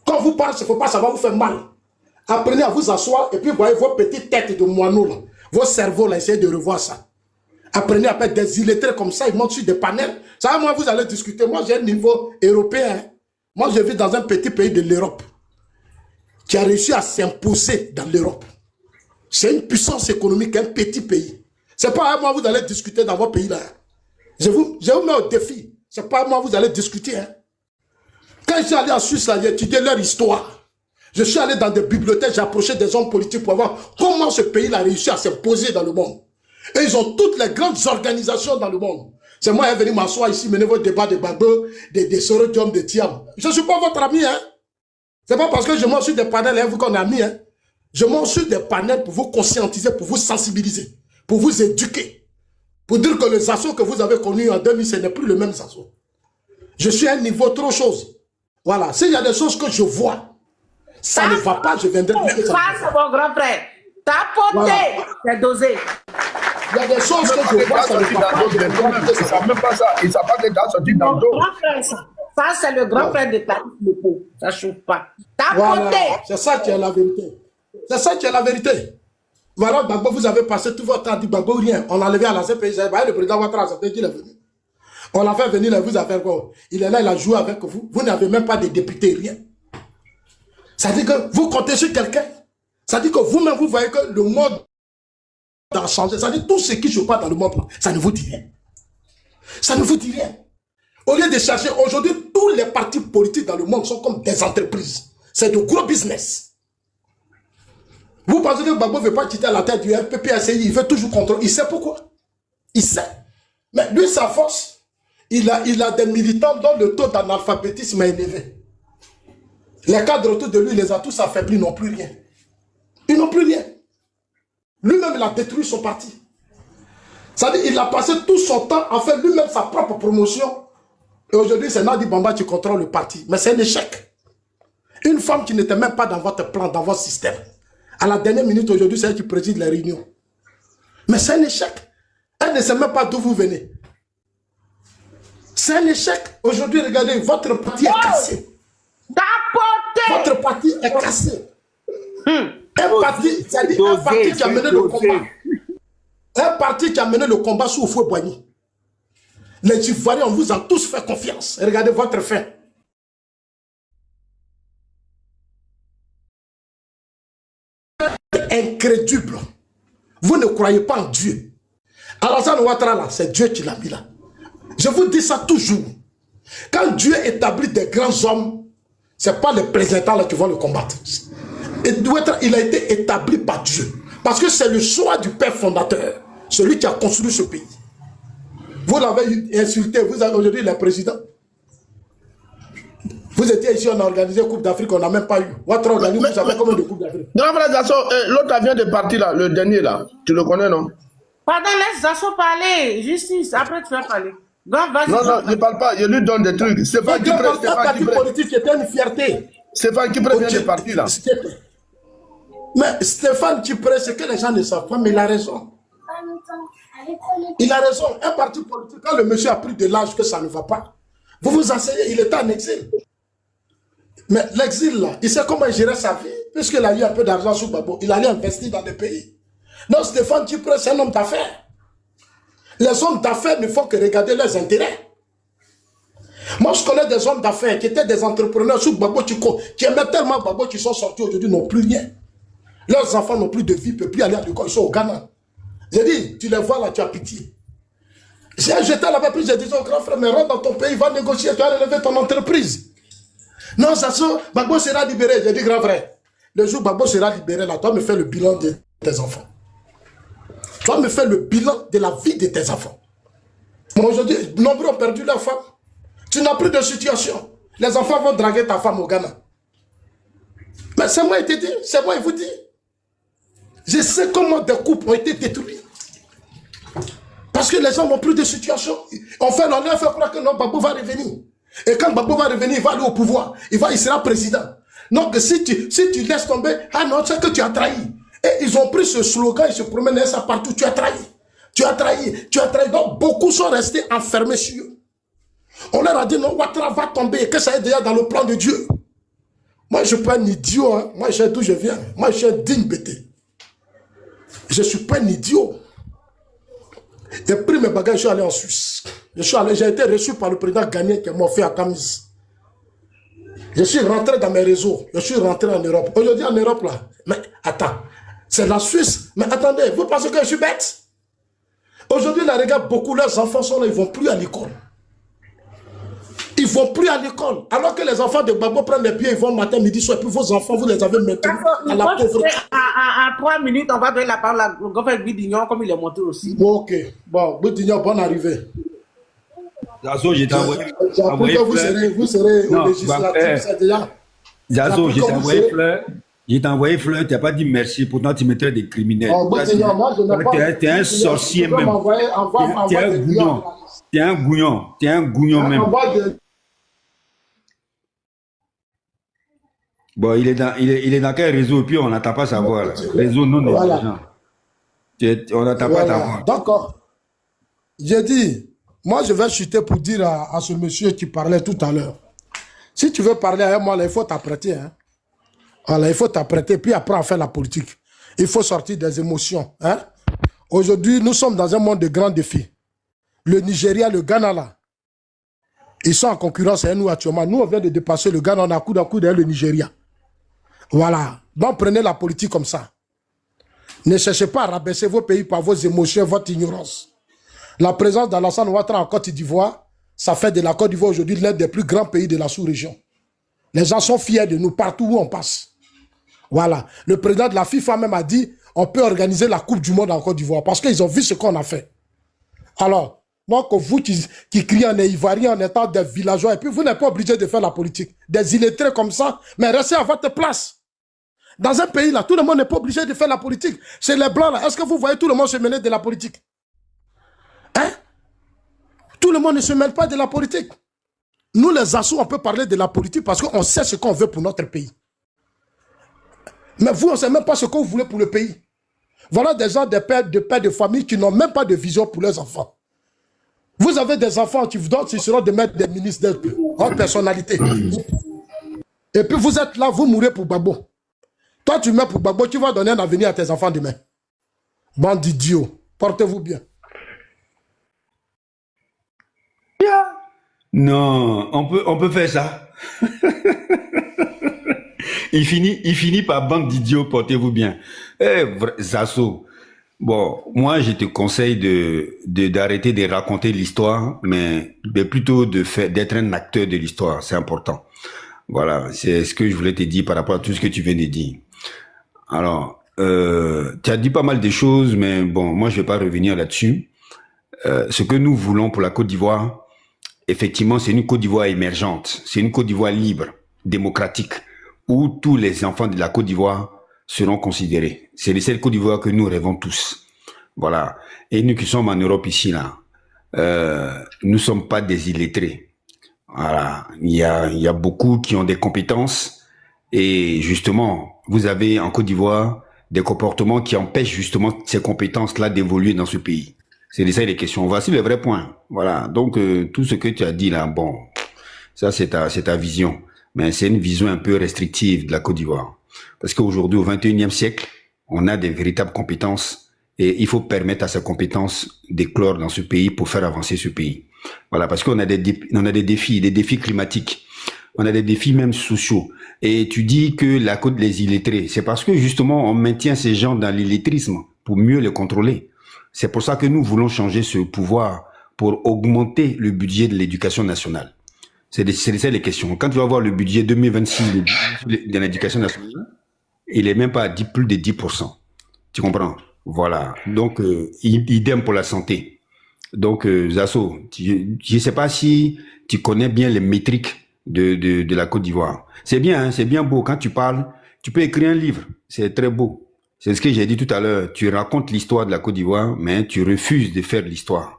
[SPEAKER 1] Quand vous parlez, il ne faut pas savoir vous faire mal. Apprenez à vous asseoir et puis voyez vos petites têtes de moineaux, là, vos cerveaux, là, essayez de revoir ça. Apprenez à faire des illettrés comme ça, ils montent sur des panels. Ça, moi, vous allez discuter. Moi, j'ai un niveau européen. Moi, je vis dans un petit pays de l'Europe qui a réussi à s'imposer dans l'Europe. C'est une puissance économique, un petit pays. C'est pas à moi, vous allez discuter dans vos pays, là. Je vous mets au défi. C'est pas à moi, vous allez discuter. Hein. Quand je suis allé en Suisse, là, j'ai étudié leur histoire. Je suis allé dans des bibliothèques, j'ai approché des hommes politiques pour voir comment ce pays a réussi à s'imposer dans le monde. Et ils ont toutes les grandes organisations dans le monde. C'est moi qui est venu m'asseoir ici, mener vos débats de Gbagbo, des Sorodium, de Tiam. Je ne suis pas votre ami, hein. C'est pas parce que je m'en suis des panels, hein, vous qu'on est amis, hein. Je m'en suis des panels pour vous conscientiser, pour vous sensibiliser, pour vous éduquer. Pour dire que les assauts que vous avez connus en 2000, ce n'est plus le même assaut. Je suis à un niveau trop chose. Voilà. S'il y a des choses que je vois, ça ne va pas, je viendrai dire que ça.
[SPEAKER 4] Ça, c'est mon grand frère. Tapoter, voilà. C'est dosé.
[SPEAKER 1] Il y a des choses que je vois, ça ne va pas.
[SPEAKER 3] Ils ne savent même pas ça. Ils ne savent pas que t'as sorti dans le dos.
[SPEAKER 4] Ça, c'est le grand frère de Clarisse Lepo. Ça ne chauffe pas. Tapoter.
[SPEAKER 1] Voilà. C'est ça qui est la vérité. C'est ça qui est la vérité. Voilà, Gbagbo, vous avez passé tout votre temps à dire Gbagbo, rien. On l'a levé à la CPI, le président Ouattara, ça fait qu'il est venu. On l'a fait venir, là, vous avez fait quoi? Il est là, il a joué avec vous. Vous n'avez même pas de député, rien. Ça dit que vous comptez sur quelqu'un. Ça dit que vous-même, vous voyez que le monde a changé. Ça dit que tout ce qui se passe dans le monde, ça ne vous dit rien. Ça ne vous dit rien. Au lieu de chercher, aujourd'hui, tous les partis politiques dans le monde sont comme des entreprises. C'est de gros business. Vous pensez que Gbagbo ne veut pas quitter la tête du RPPSI, il veut toujours contrôler. Il sait pourquoi. Il sait. Mais lui, sa force, il a des militants dont le taux d'analphabétisme est élevé. Les cadres autour de lui, il les a tous affaiblis, ils n'ont plus rien. Ils n'ont plus rien. Lui-même, il a détruit son parti. C'est-à-dire, il a passé tout son temps à faire lui-même sa propre promotion. Et aujourd'hui, c'est Nadi Bamba qui contrôle le parti. Mais c'est un échec. Une femme qui n'était même pas dans votre plan, dans votre système. À la dernière minute, aujourd'hui, c'est elle qui préside les réunions. Mais c'est un échec. Elle ne sait même pas d'où vous venez. C'est un échec. Aujourd'hui, regardez, votre parti est cassé. Votre parti est cassé. Un parti, c'est-à-dire un parti qui a mené le combat. Un parti qui a mené le combat sous Houphouët-Boigny. Les Ivoiriens, on vous a tous fait confiance. Regardez votre fin. Incrédule. Vous ne croyez pas en Dieu. Alassane Ouattara, là, c'est Dieu qui l'a mis là. Je vous dis ça toujours. Quand Dieu établit des grands hommes, ce n'est pas les plaisantins là qui vont le combattre. Et il a été établi par Dieu. Parce que c'est le choix du père fondateur, celui qui a construit ce pays. Vous l'avez insulté, vous avez aujourd'hui le président. Vous étiez ici, on a organisé Coupe d'Afrique, on n'a même pas eu. Ouattara organise, vous savez combien de Coupe d'Afrique?
[SPEAKER 3] Non, l'autre vient de partir là, le dernier là. Tu le connais, non?
[SPEAKER 4] Pardon, laisse Zasso parler. Justice, après tu vas parler. Non,
[SPEAKER 3] non, je ne parle pas, je lui donne des trucs. Stéphane Kipré,
[SPEAKER 1] un parti politique était une fierté.
[SPEAKER 3] Stéphane Kipré vient de partir là.
[SPEAKER 1] Mais Stéphane Kipré, c'est que les gens ne savent pas, mais il a raison. Il a raison. Un parti politique, quand le monsieur a pris de l'âge que ça ne va pas, Vous vous asseyez, il était en exil. Mais l'exil, là, il sait comment gérer sa vie, puisqu'il a eu un peu d'argent sous Gbagbo. Il allait investir dans des pays. Non, Stéphane Tchipré, c'est un homme d'affaires. Les hommes d'affaires ne font que regarder leurs intérêts. Moi, je connais des hommes d'affaires qui étaient des entrepreneurs sous Gbagbo, qui aimaient tellement Gbagbo qui sont sortis aujourd'hui, n'ont plus rien. Leurs enfants n'ont plus de vie, ne peuvent plus aller à l'école, ils sont au Ghana. J'ai dit, tu les vois là, tu as pitié. J'étais là-bas, puis j'ai dit au grand frère, mais rentre dans ton pays, va négocier, tu vas relever ton entreprise. Non, ça sort, Gbagbo sera libéré. J'ai dit, grand frère, le jour où Gbagbo sera libéré, là, toi me fais le bilan de tes enfants. Toi me fais le bilan de la vie de tes enfants. Moi, aujourd'hui, nombreux ont perdu leur femme. Tu n'as plus de situation. Les enfants vont draguer ta femme au Ghana. Mais c'est moi qui te dis, c'est moi qui vous dis. Je sais comment des couples ont été détruits. Parce que les gens n'ont plus de situation. On fait croire que non, Gbagbo va revenir. Et quand Gbagbo va revenir, il va aller au pouvoir. Il sera président. Donc si tu laisses tomber, ah non, c'est que tu as trahi. Et ils ont pris ce slogan, ils se promenaient ça partout, tu as trahi. Tu as trahi, tu as trahi. Donc beaucoup sont restés enfermés sur eux. On leur a dit non, Ouattara va tomber et que ça est déjà dans le plan de Dieu. Moi, je ne suis pas un idiot. Hein. Moi, je sais d'où je viens. Moi, je suis un digne bêté. Je ne suis pas un idiot. J'ai pris mes bagages, je suis allé en Suisse. J'ai été reçu par le président Gagné qui m'a fait à Tamise. Je suis rentré dans mes réseaux. Je suis rentré en Europe. Aujourd'hui, en Europe, là. Mais attends, c'est la Suisse. Mais attendez, vous pensez que je suis bête? Aujourd'hui, là, regarde, beaucoup leurs enfants sont là, ils ne vont plus à l'école. Ils ne vont plus à l'école. Alors que les enfants de Gbagbo prennent les pieds, ils vont matin, midi, soir. Et puis vos enfants, vous les avez maintenus à la pauvreté.
[SPEAKER 4] À 3 minutes, on va donner la parole au gouverneur Guidignon, comme il est monté aussi.
[SPEAKER 1] Ok. Bon, Guidignon, bonne arrivée.
[SPEAKER 8] Zazo, j'ai envoyé.
[SPEAKER 1] J'ai appris que vous serez au législatif, c'est déjà.
[SPEAKER 8] Zazo, j'ai envoyé fleur, tu n'as pas dit merci, pourtant tu mettrais des criminels. Tu es un sorcier même. Tu es un gouillon. Tu es un gouillon. Tu es un gouillon même. Bon, il est dans quel réseau, puis on n'attend pas à savoir. Réseau non négligent. On n'attend pas à savoir.
[SPEAKER 1] D'accord. J'ai dit, moi je vais chuter pour dire à ce monsieur qui parlait tout à l'heure. Si tu veux parler avec moi, là, il faut t'apprêter. Hein. Voilà, il faut t'apprêter, puis après on fait la politique. Il faut sortir des émotions. Hein. Aujourd'hui, nous sommes dans un monde de grands défis. Le Nigeria, le Ghana, là, ils sont en concurrence avec nous actuellement. Nous, on vient de dépasser le Ghana, on a coup à coup derrière le Nigeria. Voilà. Donc, prenez la politique comme ça. Ne cherchez pas à rabaisser vos pays par vos émotions, votre ignorance. La présence d'Alassane Ouattara en Côte d'Ivoire, ça fait de la Côte d'Ivoire aujourd'hui l'un des plus grands pays de la sous-région. Les gens sont fiers de nous partout où on passe. Voilà. Le président de la FIFA même a dit on peut organiser la Coupe du Monde en Côte d'Ivoire parce qu'ils ont vu ce qu'on a fait. Alors, donc vous qui criez en Ivoirien en étant des villageois, et puis vous n'êtes pas obligé de faire la politique. Des illettrés comme ça, mais restez à votre place. Dans un pays là, tout le monde n'est pas obligé de faire la politique. C'est les blancs là. Est-ce que vous voyez tout le monde se mêler de la politique? Hein? Tout le monde ne se mêle pas de la politique. Nous les Assous, on peut parler de la politique parce qu'on sait ce qu'on veut pour notre pays. Mais vous, on ne sait même pas ce que vous voulez pour le pays. Voilà des gens, des pères de famille qui n'ont même pas de vision pour leurs enfants. Vous avez des enfants qui vous donnent, ils seront de mettre des ministres en personnalité. Et puis vous êtes là, vous mourrez pour Gbagbo. Toi, tu meurs pour Gbagbo, tu vas donner un avenir à tes enfants demain. Bande d'idiots, portez-vous bien.
[SPEAKER 8] Non, on peut faire ça. il finit par bande d'idiots, portez-vous bien. Zazo, bon, moi je te conseille d'arrêter de raconter l'histoire, mais plutôt d'être un acteur de l'histoire, c'est important. Voilà, c'est ce que je voulais te dire par rapport à tout ce que tu viens de dire. Alors, tu as dit pas mal de choses, mais bon, moi je vais pas revenir là-dessus. Ce que nous voulons pour la Côte d'Ivoire, effectivement, c'est une Côte d'Ivoire émergente, c'est une Côte d'Ivoire libre, démocratique, où tous les enfants de la Côte d'Ivoire seront considérés. C'est de cette Côte d'Ivoire que nous rêvons tous. Voilà. Et nous qui sommes en Europe ici, là, nous ne sommes pas des illettrés. Voilà. Il y a beaucoup qui ont des compétences et justement, vous avez en Côte d'Ivoire des comportements qui empêchent justement ces compétences-là d'évoluer dans ce pays. C'est de ça les questions. Voici le vrai point. Voilà. Donc, tout ce que tu as dit là, bon, Ça, c'est ta vision. Mais c'est une vision un peu restrictive de la Côte d'Ivoire. Parce qu'aujourd'hui, au 21e siècle, on a des véritables compétences et il faut permettre à ces compétences d'éclore dans ce pays pour faire avancer ce pays. Voilà, parce qu'on a des défis climatiques. On a des défis même sociaux. Et tu dis que la Côte des illettrés, c'est parce que justement, on maintient ces gens dans l'illettrisme pour mieux les contrôler. C'est pour ça que nous voulons changer ce pouvoir pour augmenter le budget de l'éducation nationale. C'est ça les questions. Quand tu vas voir le budget 2026 de l'éducation nationale, il est même pas à plus de 10%. Tu comprends? Voilà. Donc, idem pour la santé. Donc, Zasso, je sais pas si tu connais bien les métriques de la Côte d'Ivoire. C'est bien, hein, c'est bien beau. Quand tu parles, tu peux écrire un livre. C'est très beau. C'est ce que j'ai dit tout à l'heure. Tu racontes l'histoire de la Côte d'Ivoire, mais tu refuses de faire l'histoire.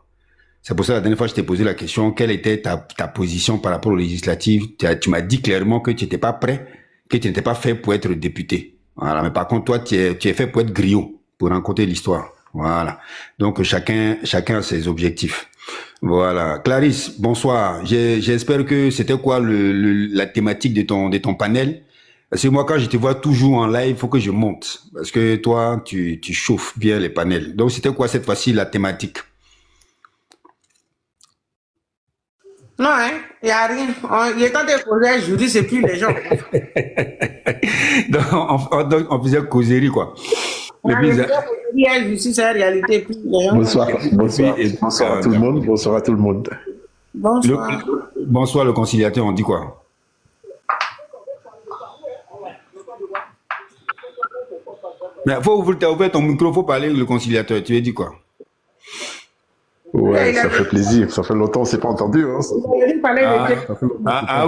[SPEAKER 8] C'est pour ça, la dernière fois, je t'ai posé la question, quelle était ta position par rapport aux législatives? Tu m'as dit clairement que tu n'étais pas prêt, que tu n'étais pas fait pour être député. Voilà. Mais par contre, toi, tu es fait pour être griot, pour rencontrer l'histoire. Voilà. Donc, chacun a ses objectifs. Voilà. Clarisse, bonsoir. J'espère que c'était quoi la thématique de ton panel? Parce que moi, quand je te vois toujours en live, il faut que je monte. Parce que toi, tu chauffes bien les panels. Donc, c'était quoi cette fois-ci la thématique?
[SPEAKER 4] Non, hein, il n'y a rien. Il est temps de causer juriste et puis les gens.
[SPEAKER 8] donc, on faisait causerie, quoi.
[SPEAKER 4] Il y a justice, c'est la réalité. Puis les gens.
[SPEAKER 9] Bonsoir à tout le monde. Bonsoir à tout le monde.
[SPEAKER 4] Bonsoir.
[SPEAKER 8] Bonsoir, le conciliateur, on dit quoi? Mais faut ouvrir ton micro, faut parler le conciliateur. Tu veux dire quoi?
[SPEAKER 9] Ouais, ça fait plaisir. Ça fait longtemps, on s'est pas entendu. Hein.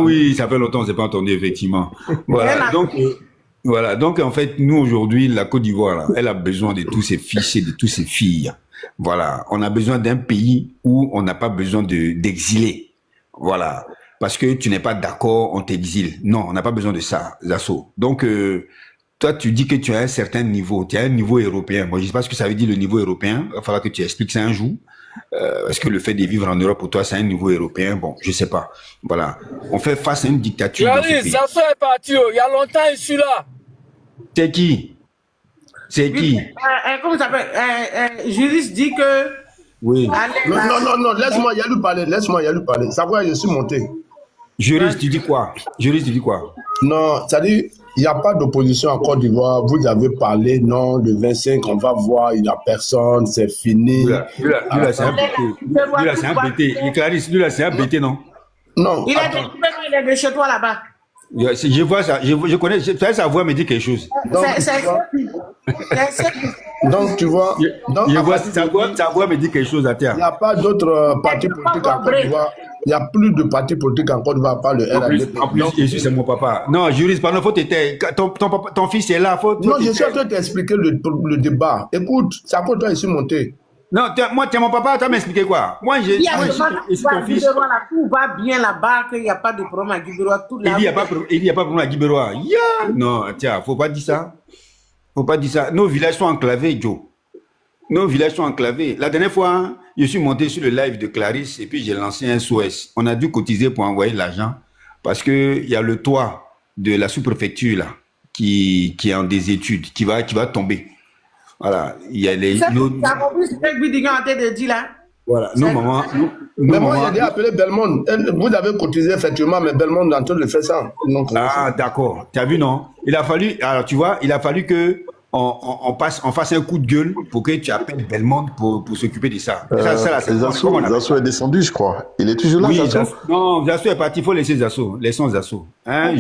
[SPEAKER 8] Oui, ça fait longtemps, on s'est pas entendu, effectivement. Voilà. Donc, en fait, nous, aujourd'hui, la Côte d'Ivoire, là, elle a besoin de tous ses fils et de toutes ses filles. Voilà. On a besoin d'un pays où on n'a pas besoin d'exiler. Voilà. Parce que tu n'es pas d'accord, on t'exile. Non, on n'a pas besoin de ça, Zasso. Donc, toi, tu dis que tu as un certain niveau. Tu as un niveau européen. Moi, je ne sais pas ce que ça veut dire, le niveau européen. Il va falloir que tu expliques ça un jour. Est-ce que le fait de vivre en Europe pour toi c'est un niveau européen? Bon, je sais pas. Voilà, on fait face à une dictature.
[SPEAKER 10] Zasso est parti. Il y a longtemps, il suis là.
[SPEAKER 8] C'est qui? C'est qui?
[SPEAKER 4] Comment ça s'appelle? Juriste dit que.
[SPEAKER 8] Oui.
[SPEAKER 3] Non, laisse-moi y aller parler. Ça va, je suis monté.
[SPEAKER 8] Juriste, tu dis quoi?
[SPEAKER 3] Non, c'est-à-dire, il n'y a pas d'opposition en Côte d'Ivoire. Vous avez parlé, non, le 25, on va voir, il n'y a personne, c'est fini.
[SPEAKER 8] Lui là, c'est un BT. Clarisse, lui là, c'est un BT, non?
[SPEAKER 3] Non.
[SPEAKER 4] Il est de chez toi là-bas.
[SPEAKER 8] Je vois ça, je connais, sa voix me dit quelque chose.
[SPEAKER 3] Donc, tu vois.
[SPEAKER 8] Je vois, sa voix me dit quelque chose à terre.
[SPEAKER 3] Il n'y a pas d'autres partis politiques en Côte d'Ivoire. Il n'y a plus de partis politiques en Côte d'Ivoire, pas le RNDP.
[SPEAKER 8] En plus, Jésus, c'est mon papa. Non, juriste, pardon, faut t'aider. Ton fils est là,
[SPEAKER 3] Non, je suis en train de t'expliquer le débat. Écoute, c'est à cause de toi, je suis monté.
[SPEAKER 8] Non, moi, tu es mon papa, tu vas m'expliquer quoi? Moi, je suis ton fils.
[SPEAKER 4] Tout va bien là-bas, qu'il n'y a pas de problème à Guibérois.
[SPEAKER 8] Il n'y a pas de problème à Guibérois. Non, tiens, faut pas dire ça. Nos villages sont enclavés, Joe. Nos villages sont enclavés. La dernière fois, hein, je suis monté sur le live de Clarisse et puis j'ai lancé un SOS. On a dû cotiser pour envoyer l'argent parce qu'il y a le toit de la sous-préfecture là qui est en des études, qui va tomber. Voilà, il y a les... Voilà, nos mamans...
[SPEAKER 3] Mais moi, j'ai appelé Belmond. Vous avez cotisé effectivement, mais Belmond est en train de faire ça.
[SPEAKER 8] D'accord. Tu as vu, non? Il a fallu... Alors, tu vois, il a fallu que on fasse un coup de gueule pour que tu appelles Belmond pour s'occuper de ça.
[SPEAKER 9] Zasso est descendu, je crois. Il est toujours là,
[SPEAKER 8] oui,
[SPEAKER 9] Zasso?
[SPEAKER 8] Non, Zasso est parti. Il faut laisser Zasso. Laissons Zasso. Hein,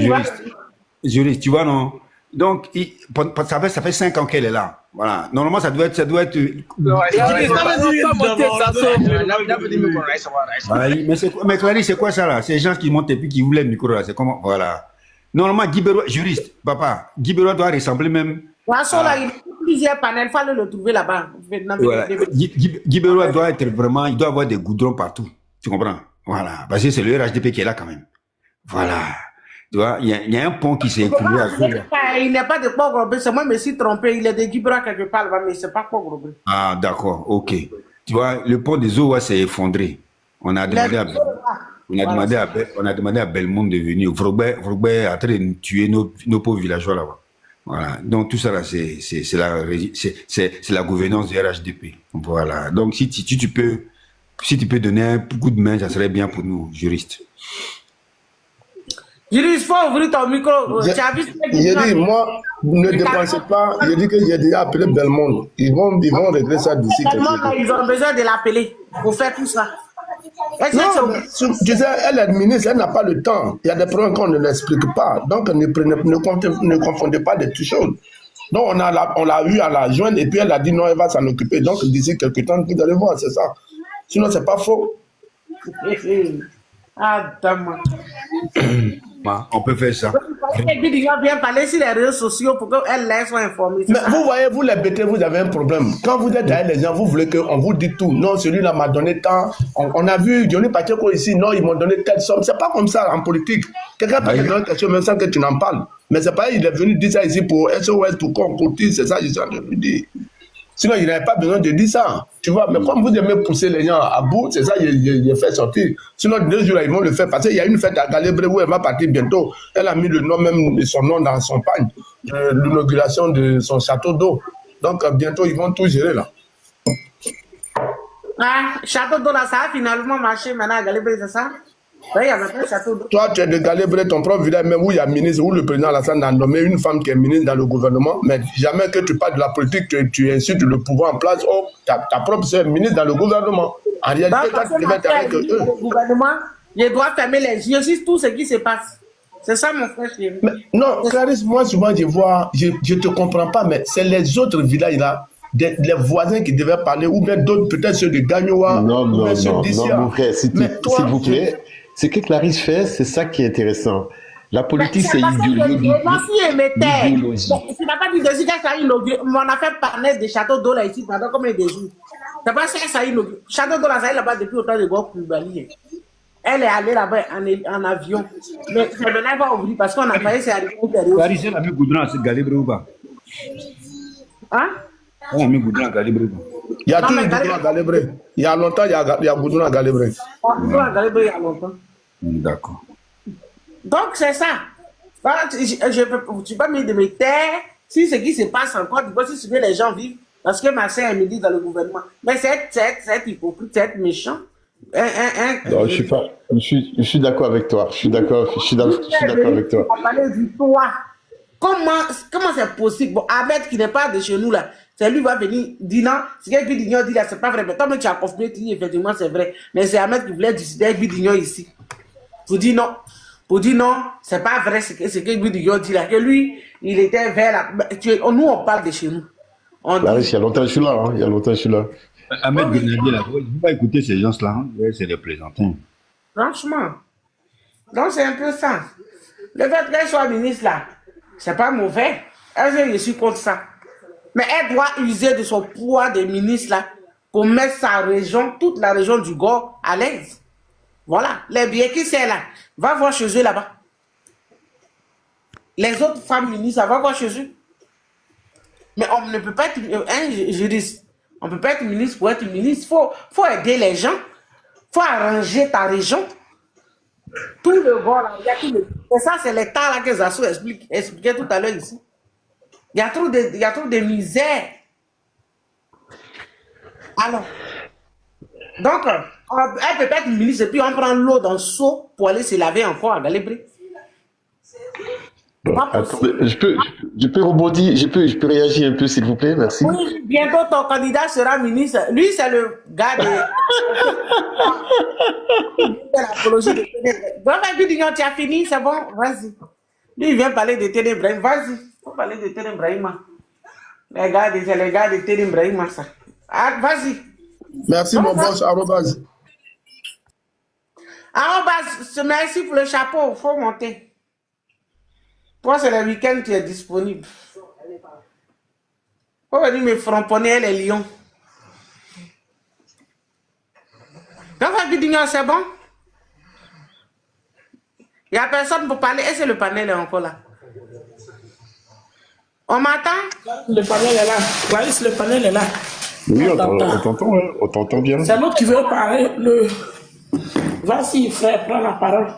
[SPEAKER 8] juriste, tu vois, non? Donc, ça fait 5 ans qu'elle est là. Voilà. Normalement, ça doit être. Mais Clarisse, c'est quoi ça là? Ces gens qui montent et puis qui voulaient le micro là, c'est comment? Voilà. Normalement, Guibérois, juriste, papa, Guibérois doit ressembler même.
[SPEAKER 4] Là, il y a plusieurs panels, il fallait le trouver là-bas.
[SPEAKER 8] Voilà. Guibérois doit être vraiment, il doit avoir des goudrons partout. Tu comprends? Voilà. Parce que c'est le RHDP qui est là quand même. Voilà. Tu vois, il y a un pont qui s'est écoulé à ce là.
[SPEAKER 4] Il n'est pas de Port-Grobé, c'est moi qui me suis trompé. Il est de Guibérois quelque part là-bas, mais ce n'est pas Port-Grobé.
[SPEAKER 8] Ah, d'accord, ok. Tu vois, le pont des Owa s'est effondré. On a demandé à... On a demandé à Belmont de venir. Vrobert est en train de tuer nos pauvres villageois là-bas. Voilà. Donc tout ça là, c'est la gouvernance du RHDP. Voilà. Donc si tu peux donner un coup de main, ça serait bien pour nous, juristes.
[SPEAKER 4] Juriste, il faut ouvrir ton micro.
[SPEAKER 3] J'ai dit, moi, ne dépensez pas. J'ai dit que j'ai déjà appelé Belmont. Ils vont régler ça d'ici quelques jours.
[SPEAKER 4] Ils ont besoin de l'appeler pour faire tout ça.
[SPEAKER 3] Non, mais, tu sais, elle est ministre, elle n'a pas le temps. Il y a des problèmes qu'on ne l'explique pas. Donc, ne confondez pas les deux choses. Donc, on l'a eu à la joindre et puis elle a dit non, elle va s'en occuper. Donc, d'ici quelques temps, vous allez voir, c'est ça. Sinon, c'est pas faux.
[SPEAKER 4] Ah, dame.
[SPEAKER 8] On peut faire ça.
[SPEAKER 4] Bidignon vient parler sur les réseaux sociaux pour qu'elle laisse soit informée.
[SPEAKER 3] Mais vous voyez, vous les bêtés, vous avez un problème. Quand vous êtes derrière les gens, vous voulez qu'on vous dise tout. Non, celui-là m'a donné tant. On a vu Johnny Pacheco ici, non, ils m'ont donné telle somme. C'est pas comme ça en politique. Quelqu'un peut te donner quelque chose même sans que tu n'en parles. Mais c'est pas, il est venu dire ça ici pour SOS, pour qu'on cotise, c'est ça que je suis en train de lui dire. Sinon, il n'avait pas besoin de dire ça. Tu vois, mais comme vous aimez pousser les gens à bout, c'est ça qu'il a fait sortir. Sinon, 2 jours, ils vont le faire. Parce qu'il y a une fête à Galebré où elle va partir bientôt. Elle a mis le nom même de son nom dans son pagne. L'inauguration de son château d'eau. Donc, bientôt, ils vont tout gérer là.
[SPEAKER 4] Ah, château d'eau là, ça a finalement marché maintenant à Galebré, c'est ça? Oui, il y a maintenant un château d'eau.
[SPEAKER 3] Toi, tu es de Galebré, ton propre village, même où il y a ministre, où le président Alassane a nommé une femme qui est ministre dans le gouvernement, mais jamais que tu parles de la politique, tu insultes le pouvoir en place. Oh, ta propre sœur est ministre dans le gouvernement. En réalité, quand tu devais être avec eux.
[SPEAKER 4] Le gouvernement, je dois fermer les yeux sur tout ce qui se passe. C'est ça, mon frère chéri.
[SPEAKER 3] Non, Clarisse, moi, souvent, je vois, je ne te comprends pas, mais c'est les autres villages là. Les voisins qui devaient parler, ou bien d'autres, peut-être ceux de Gagnoa,
[SPEAKER 9] Non,
[SPEAKER 3] mon
[SPEAKER 9] frère, s'il vous plaît. Ce que Clarisse fait, c'est ça qui est intéressant. La politique, c'est idéologie.
[SPEAKER 4] Tu n'as pas dit dessus que ça a inauguré. On a fait parler des châteaux d'eau là ici pendant combien de jours? C'est pas ça que ça a inauguré. Château d'eau là, ça est là-bas depuis autant de gros Koulibaly. Elle est allée là-bas en avion. Mais maintenant, elle va ouvrir parce qu'on a failli c'est arrivé.
[SPEAKER 8] Clarisse, elle a mis Goudron à Galebré ou pas?
[SPEAKER 4] Hein?
[SPEAKER 8] Elle a mis Goudron à Galebré ou pas?
[SPEAKER 3] Il y a toujours Goudron à Galebré. Il y a longtemps, il y a Goudron à Galebré.
[SPEAKER 4] Goudron à Galebré, il y a longtemps.
[SPEAKER 8] D'accord.
[SPEAKER 4] Donc, c'est ça. Tu peux me dire, si ce qui se passe encore, tu peux si les gens vivent, parce que ma soeur est ministre dans le gouvernement. Mais c'est hypocrite, c'est méchant.
[SPEAKER 9] Non, je suis d'accord avec toi. Je suis d'accord avec toi.
[SPEAKER 4] On va parler du toit. Comment c'est possible? Bon, Ahmed qui n'est pas de chez nous là, c'est lui qui va venir dire non, ce que Bidignon dit là, c'est pas vrai. Mais toi, tu as confirmé, tu dis effectivement c'est vrai. Mais c'est Ahmed qui voulait décider avec Bidignon ici. Pour dire non, c'est pas vrai ce que Bidignon dit là, que lui, il était vers la. Nous, on parle de chez nous.
[SPEAKER 9] Il y a longtemps que je suis là.
[SPEAKER 8] Ahmed Benadi, là, il ne faut pas écouter ces gens-là, hein. C'est des plaisantins.
[SPEAKER 4] Franchement. Donc, c'est un peu ça. Le fait qu'elle soit ministre là, c'est pas mauvais. Je suis contre ça. Mais elle doit user de son pouvoir de ministre là pour mettre sa région, toute la région du Gore à l'aise. Voilà. Les biens qui c'est là, va voir chez eux là-bas. Les autres femmes ministres, va voir chez eux. Mais on ne peut pas être un juriste. On ne peut pas être ministre pour être ministre. Faut aider les gens. Faut arranger ta région. Tout le Gore là, il y a tout le. Et ça, c'est l'état là que Zassou expliquait tout à l'heure ici. Il y a trop de misère. Alors, donc, elle peut pas être ministre et puis on prend l'eau dans le seau pour aller se laver encore à Galebré.
[SPEAKER 9] Je peux rebondir, je peux réagir un peu, s'il vous plaît, merci.
[SPEAKER 4] Oui, bientôt ton candidat sera ministre. Lui, c'est le gars de l'apologie de Ténébrahim. Donc, Bidignon, tu as fini, c'est bon, vas-y. Lui, il vient parler de Ténébrahim, vas-y. Il faut parler de Ténébrahim. Les gars de Ténébrahim, ça. Ah, vas-y.
[SPEAKER 3] Merci, mon boss, arrobase.
[SPEAKER 4] Arrobase, merci pour le chapeau, il faut monter. Toi, c'est le week-end, tu es disponible. Faut venir me framponner les lions. Donc, Bidignon, c'est bon? Il n'y a personne pour parler. Est-ce que le panel est encore là? On m'attend?
[SPEAKER 6] Le panel est là. Clarisse, le panel est là.
[SPEAKER 9] Oui, on t'entend bien.
[SPEAKER 6] C'est l'autre qui veut parler. Vas-y, frère, prends la parole.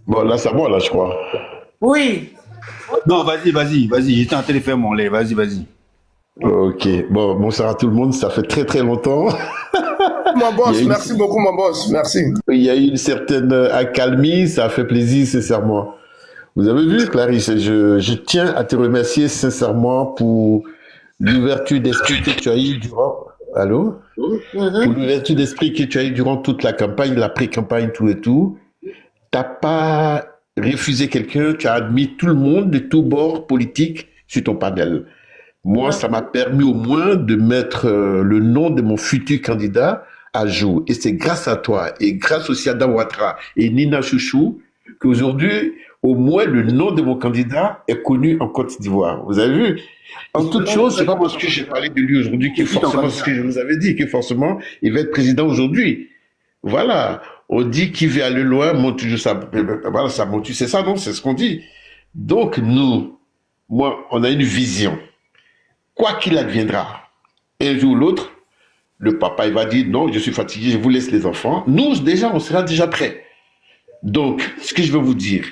[SPEAKER 9] Bon, là, c'est moi, là, je crois.
[SPEAKER 4] Oui.
[SPEAKER 8] Non, vas-y. J'étais en train de faire mon lait. Vas-y.
[SPEAKER 9] Ok. Bon, bonsoir à tout le monde. Ça fait très, très longtemps.
[SPEAKER 3] Mon boss, merci beaucoup, mon boss. Merci.
[SPEAKER 9] Il y a eu une certaine accalmie. Ça a fait plaisir, sincèrement. Vous avez vu, Clarisse, je tiens à te remercier sincèrement pour l'ouverture d'esprit que tu as eu durant... Allô? Pour l'ouverture d'esprit que tu as eu durant toute la campagne, la pré-campagne, tout et tout. T'as pas refusé quelqu'un, tu as admis tout le monde de tous bords politiques sur ton panel. Moi, ça m'a permis au moins de mettre le nom de mon futur candidat à jour. Et c'est grâce à toi et grâce aussi à Dawatra et Nina Chouchou qu'aujourd'hui, au moins le nom de mon candidat est connu en Côte d'Ivoire. Vous avez vu? En toute chose, c'est pas parce que j'ai parlé de lui aujourd'hui que forcément ce que je vous avais dit, que forcément il va être président aujourd'hui. Voilà. On dit qui veut aller loin monte toujours ça. Voilà, ça monte. C'est ça, non? C'est ce qu'on dit. Donc, moi, on a une vision. Quoi qu'il adviendra, un jour ou l'autre, le papa, il va dire, non, je suis fatigué, je vous laisse les enfants. Nous, déjà, on sera déjà prêts. Donc, ce que je veux vous dire,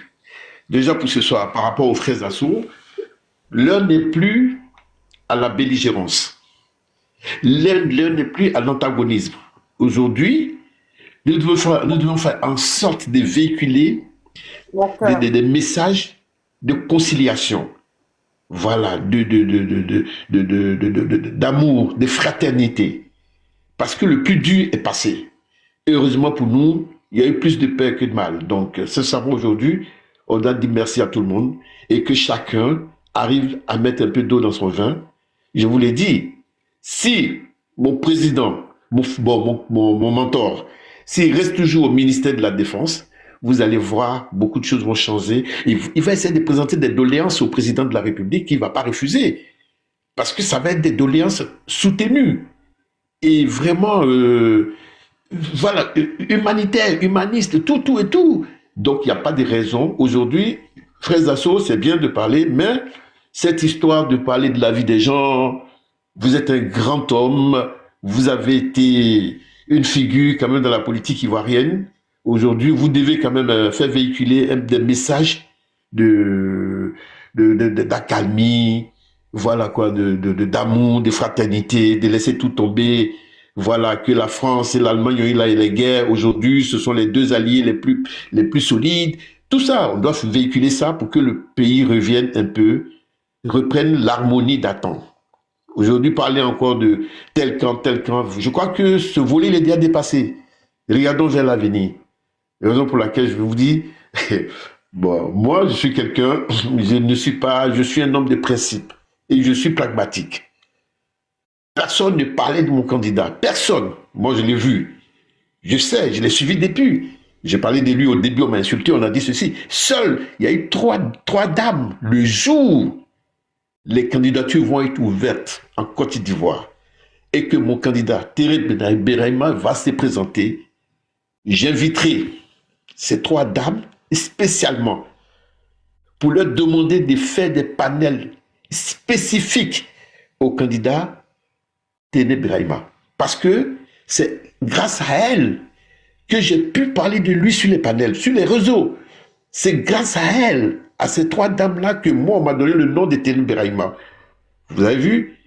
[SPEAKER 9] déjà pour ce soir, par rapport aux frères Assou, l'heure n'est plus à la belligérance. L'heure n'est plus à l'antagonisme. Aujourd'hui, nous devons faire en sorte de véhiculer des messages de conciliation. Voilà, d'amour, de fraternité. Parce que le plus dur est passé. Et heureusement pour nous, il y a eu plus de paix que de mal. Donc, sincèrement, aujourd'hui, on doit dire merci à tout le monde et que chacun arrive à mettre un peu d'eau dans son vin. Je vous l'ai dit, si mon président, mon mentor, s'il reste toujours au ministère de la Défense, vous allez voir, beaucoup de choses vont changer. Il va essayer de présenter des doléances au président de la République qu'il ne va pas refuser. Parce que ça va être des doléances soutenues. Et vraiment, voilà, humanitaire, humaniste, tout et tout. Donc, il n'y a pas de raison. Aujourd'hui, frères Assou, c'est bien de parler, mais cette histoire de parler de la vie des gens, vous êtes un grand homme, vous avez été une figure quand même dans la politique ivoirienne. Aujourd'hui, vous devez quand même faire véhiculer des messages d'accalmie, voilà quoi, d'amour, de fraternité, de laisser tout tomber. Voilà, que la France et l'Allemagne ont eu les guerres. Aujourd'hui, ce sont les deux alliés les plus solides. Tout ça, on doit véhiculer ça pour que le pays revienne un peu, reprenne l'harmonie d'antan. Aujourd'hui, parler encore de tel camp, je crois que ce volet, il est déjà dépassé. Regardons vers l'avenir. La raison pour laquelle je vous dis, bon, moi, je suis quelqu'un, je suis un homme de principe et je suis pragmatique. Personne ne parlait de mon candidat. Personne. Moi, je l'ai vu. Je sais, je l'ai suivi depuis. J'ai parlé de lui au début, on m'a insulté, on a dit ceci. Seul, il y a eu trois dames. Le jour, les candidatures vont être ouvertes en Côte d'Ivoire et que mon candidat, Thierry Beraima, va se présenter, j'inviterai ces trois dames spécialement pour leur demander de faire des panels spécifiques aux candidats Thierry Beraima. Parce que c'est grâce à elle que j'ai pu parler de lui sur les panels, sur les réseaux. C'est grâce à elle, à ces trois dames-là, que moi, on m'a donné le nom de Thierry Beraima. Vous avez vu?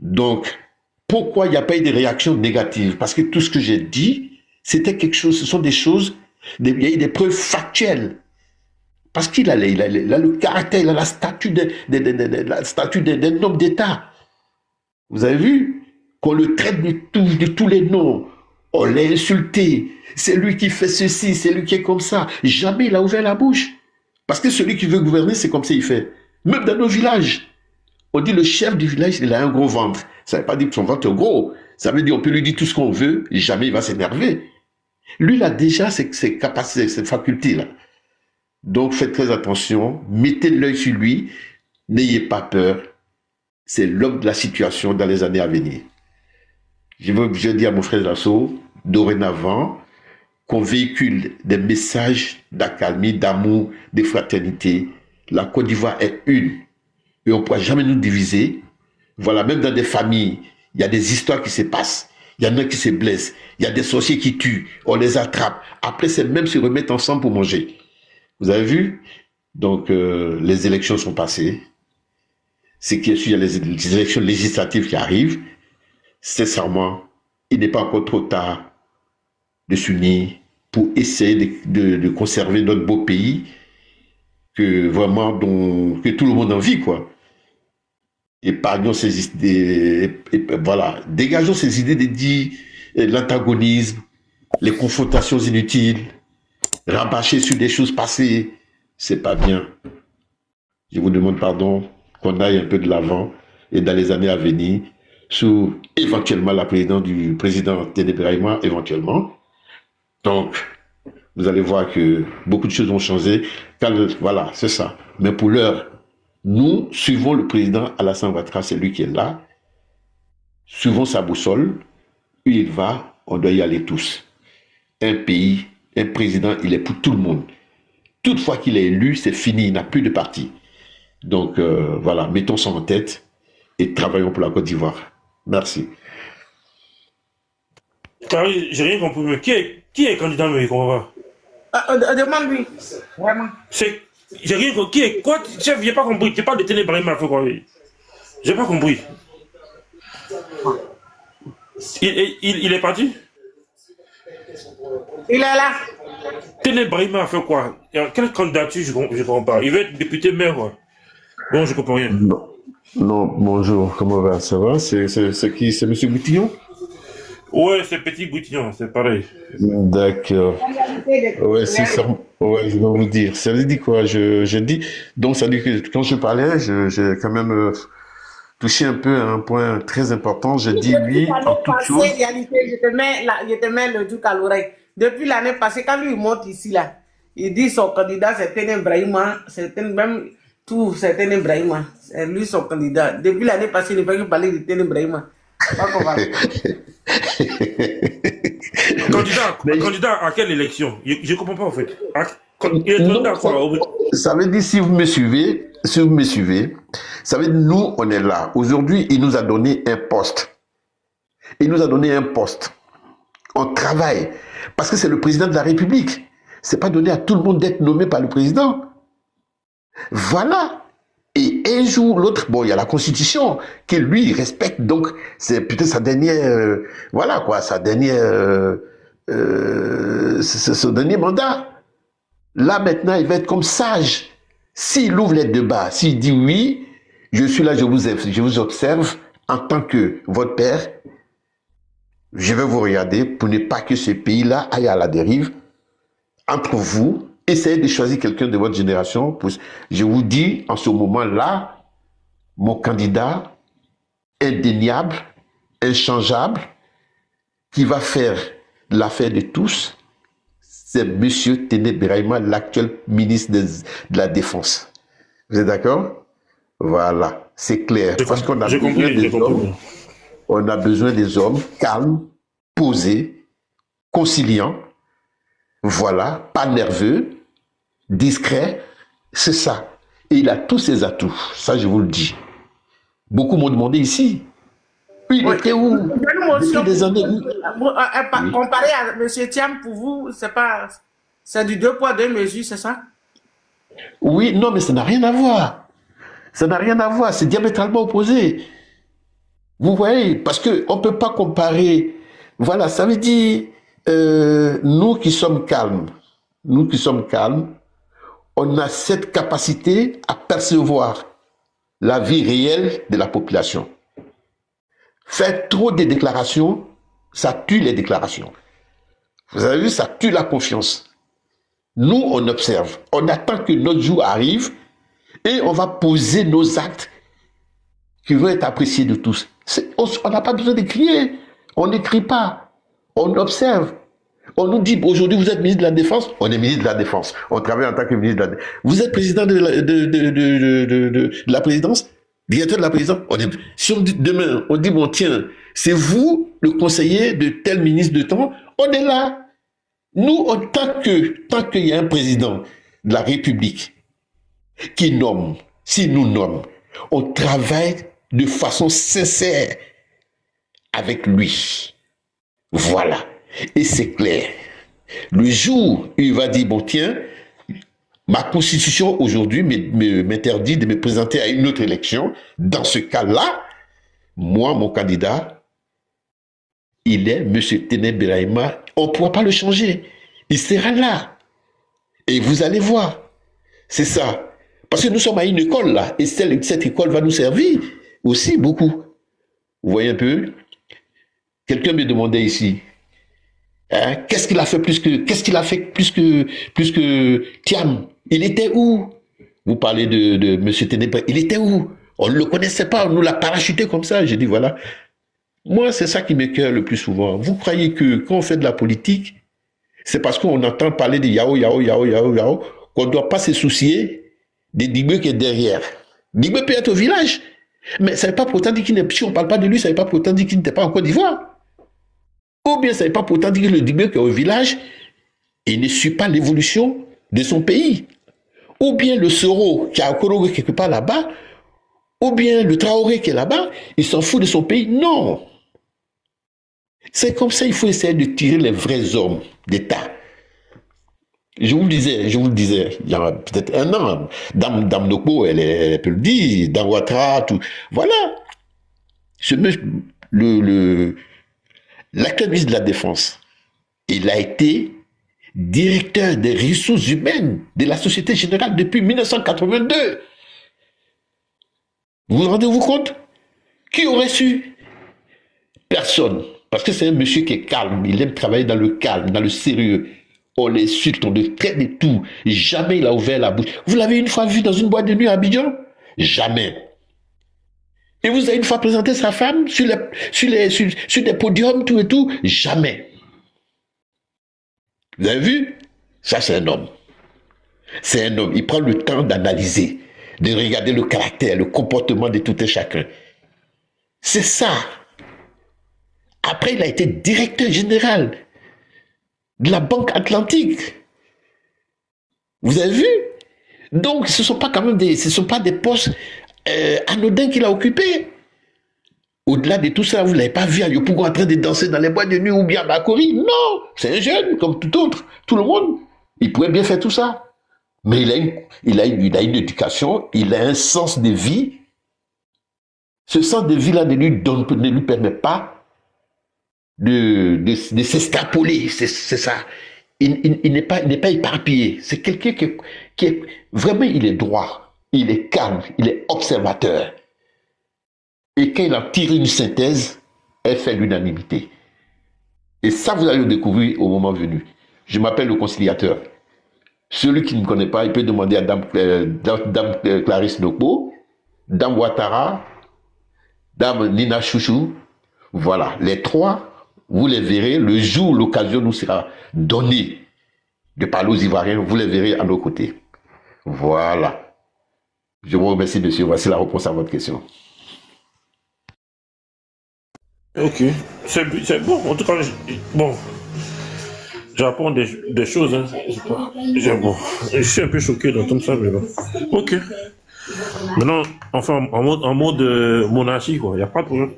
[SPEAKER 9] Donc, pourquoi il n'y a pas eu de réaction négative? Parce que tout ce que j'ai dit, c'était quelque chose, ce sont des choses, il y a eu des preuves factuelles. Parce qu'il a le caractère, il a la statue d'un homme d'État. Vous avez vu? Qu'on le traite de tous les noms. On l'a insulté. C'est lui qui fait ceci, c'est lui qui est comme ça. Jamais il a ouvert la bouche. Parce que celui qui veut gouverner, c'est comme ça il fait. Même dans nos villages. On dit le chef du village, il a un gros ventre. Ça ne veut pas dire que son ventre est gros. Ça veut dire qu'on peut lui dire tout ce qu'on veut, et jamais il va s'énerver. Lui, il a déjà ses capacités, ses facultés-là. Donc, faites très attention. Mettez l'œil sur lui. N'ayez pas peur. C'est l'homme de la situation dans les années à venir. Je dis à mon frère Assou, dorénavant, qu'on véhicule des messages d'accalmie, d'amour, de fraternité. La Côte d'Ivoire est une. Et on ne pourra jamais nous diviser. Voilà, même dans des familles, Il y a des histoires qui se passent. Il y en a qui se blessent. Il y a des sorciers qui tuent. On les attrape. Après, c'est même se remettre ensemble pour manger. Vous avez vu? Donc, les élections sont passées. C'est qu'il y a les élections législatives qui arrivent. Sincèrement, il n'est pas encore trop tard de s'unir pour essayer de conserver notre beau pays que vraiment que tout le monde en vit, quoi. Épargnons ces idées, voilà, dégageons ces idées de dire l'antagonisme, les confrontations inutiles, rabâcher sur des choses passées, c'est pas bien. Je vous demande pardon, qu'on aille un peu de l'avant et dans les années à venir, sous éventuellement la présidence du président Ténébraïma, éventuellement. Donc, vous allez voir que beaucoup de choses vont changer. Voilà, c'est ça. Mais pour l'heure, nous suivons le président Alassane Ouattara, c'est lui qui est là. Suivons sa boussole. Où il va, on doit y aller tous. Un pays, un président, il est pour tout le monde. Toutefois qu'il est élu, c'est fini, il n'a plus de parti. Donc voilà, mettons ça en tête et travaillons pour la Côte d'Ivoire. Merci.
[SPEAKER 2] Carrie, j'ai rien compris. Qui est candidat, mais comprends pas?
[SPEAKER 4] Demande-lui. Vraiment.
[SPEAKER 2] J'ai rien compris. Qui est quoi? Chef, j'ai pas compris. Tu parles de Ténébraïma, faut quoi? J'ai pas compris. Il est parti?
[SPEAKER 4] Il est là.
[SPEAKER 2] Ténébraïma fait quoi? Quelle candidature? Je comprends pas. Il veut être député maire, quoi. Bon, je comprends rien.
[SPEAKER 9] Non, bonjour, comment va? Ça va? C'est qui? C'est M. Boutillon?
[SPEAKER 2] Ouais, c'est Petit Boutillon, c'est pareil.
[SPEAKER 9] D'accord. Ouais, c'est ça. Ouais, je vais vous dire. Ça veut dire quoi? Je dis. Donc, ça veut dire que quand je parlais, j'ai quand même touché un peu à un point très important. Je dis oui en toute chose.
[SPEAKER 4] Je te mets le truc à l'oreille. Depuis l'année passée, quand lui il monte ici, là, il dit son candidat, c'est Ténébraïma, c'est même tout, c'est Ténébraïma. C'est lui son candidat. Depuis l'année passée, il ne fait que parler de Ténébraïma.
[SPEAKER 9] Candidat
[SPEAKER 2] à quelle élection? Je comprends pas en fait. Il est candidat à quoi?
[SPEAKER 9] Ça veut dire, si vous me suivez, ça veut dire, nous, on est là. Aujourd'hui, il nous a donné un poste. Il nous a donné un poste. On travaille. Parce que c'est le président de la République. C'est pas donné à tout le monde d'être nommé par le président. Voilà. Et un jour, l'autre, bon, il y a la Constitution que lui, il respecte. Donc, c'est peut-être sa dernière, voilà quoi, sa dernière, son dernier mandat. Là, maintenant, il va être comme sage. S'il ouvre les débats, s'il dit oui, je suis là, je vous observe en tant que votre père, je vais vous regarder pour ne pas que ce pays-là aille à la dérive. Entre vous, essayez de choisir quelqu'un de votre génération. Je vous dis, en ce moment-là, mon candidat indéniable, inchangeable, qui va faire l'affaire de tous, c'est M. Ténébraïma, l'actuel ministre de la Défense. Vous êtes d'accord? Voilà, c'est clair. Parce qu'on a besoin des hommes. On a besoin des hommes calmes, posés, conciliants, voilà, pas nerveux, discrets, c'est ça. Et il a tous ses atouts, ça je vous le dis. Beaucoup m'ont demandé ici. Oui, il était où? Depuis des années.
[SPEAKER 4] Comparé à M. Thiam, pour vous, c'est du 2 poids 2 mesures, c'est ça?
[SPEAKER 9] Oui, non, mais ça n'a rien à voir. Ça n'a rien à voir, c'est diamétralement opposé. Vous voyez, parce qu'on ne peut pas comparer. Voilà, ça veut dire, nous qui sommes calmes, on a cette capacité à percevoir la vie réelle de la population. Faire trop de déclarations, ça tue les déclarations. Vous avez vu, ça tue la confiance. Nous, on observe, on attend que notre jour arrive et on va poser nos actes qui vont être appréciés de tous. On n'a pas besoin de crier. On n'écrit pas. On observe. On nous dit, aujourd'hui, vous êtes ministre de la Défense. On est ministre de la Défense. On travaille en tant que ministre de la Défense. Vous êtes président de la présidence, directeur de la présidence. Si on dit demain, on dit, bon, tiens, c'est vous, le conseiller de tel ministre de temps, on est là. Nous, tant qu'il y a un président de la République qui nomme, s'il nous nomme, on travaille de façon sincère. avec lui. Voilà. Et c'est clair. Le jour où il va dire, bon tiens, ma constitution aujourd'hui m'interdit de me présenter à une autre élection, dans ce cas-là, moi, mon candidat, il est M. Tenem Birahima. On ne pourra pas le changer. Il sera là. Et vous allez voir. C'est ça. Parce que nous sommes à une école là. Et cette école va nous servir aussi beaucoup. Vous voyez un peu? Quelqu'un me demandait ici. Hein, qu'est-ce qu'il a fait plus que Thiam? Il était où? Vous parlez de M. Tenem. Il était où? On ne le connaissait pas. On nous l'a parachuté comme ça. J'ai dit voilà. Moi, c'est ça qui m'écoeure le plus souvent. Vous croyez que quand on fait de la politique, c'est parce qu'on entend parler de Yao, qu'on ne doit pas se soucier des Digbe qui est derrière. Digbe peut être au village, mais ça ne veut pas pour autant dire qu'il n'est, si on ne parle pas de lui, ça ne veut pas pour autant dire qu'il n'était pas en Côte d'Ivoire. Ou bien ça ne veut pas pour autant dire que le Digbe qui est au village, il ne suit pas l'évolution de son pays. Ou bien le Soro qui a Okoro quelque part là-bas, ou bien le Traoré qui est là-bas, il s'en fout de son pays. Non. C'est comme ça, il faut essayer de tirer les vrais hommes d'État. Je vous le disais, il y a peut-être un an, Dame Nokbo, elle peut le dire, dans Ouattara, tout. Voilà. L'actuel ministre de la Défense, il a été directeur des ressources humaines de la Société Générale depuis 1982. Vous vous rendez-vous compte? Qui aurait su? Personne. Parce que c'est un monsieur qui est calme, il aime travailler dans le calme, dans le sérieux. On l'insulte, on le traite et tout. Jamais il a ouvert la bouche. Vous l'avez une fois vu dans une boîte de nuit à Abidjan? Jamais. Et vous avez une fois présenté sa femme sur des podiums, tout et tout? Jamais. Vous avez vu? Ça, c'est un homme. C'est un homme. Il prend le temps d'analyser, de regarder le caractère, le comportement de tout et chacun. C'est ça. Après, il a été directeur général de la Banque Atlantique. Vous avez vu? Donc, ce ne sont pas quand même des postes anodins qu'il a occupés. Au-delà de tout ça, vous ne l'avez pas vu à Yopougon en train de danser dans les boîtes de nuit ou bien à Bakori. Non, c'est un jeune comme tout autre, tout le monde. Il pourrait bien faire tout ça. Mais il a une éducation, il a un sens de vie. Ce sens de vie-là ne lui permet pas de s'extrapoler, c'est ça. Il n'est pas éparpillé. C'est quelqu'un qui est vraiment, il est droit, il est calme, il est observateur. Et quand il en tire une synthèse, elle fait l'unanimité. Et ça, vous allez le découvrir au moment venu. Je m'appelle le conciliateur. Celui qui ne me connaît pas, il peut demander à Dame Clarisse Nokbo, Dame Ouattara, Dame Nina Chouchou. Voilà, les trois. Vous les verrez le jour où l'occasion nous sera donnée de parler aux Ivoiriens, vous les verrez à nos côtés. Voilà. Je vous remercie, monsieur. Voici la réponse à votre question.
[SPEAKER 2] Ok. C'est bon. En tout cas, bon. J'apprends des choses. Hein. Je suis un peu choqué d'entendre ça, mais bon. Ok. Maintenant, enfin, en mode monarchie, quoi. Il n'y a pas de problème.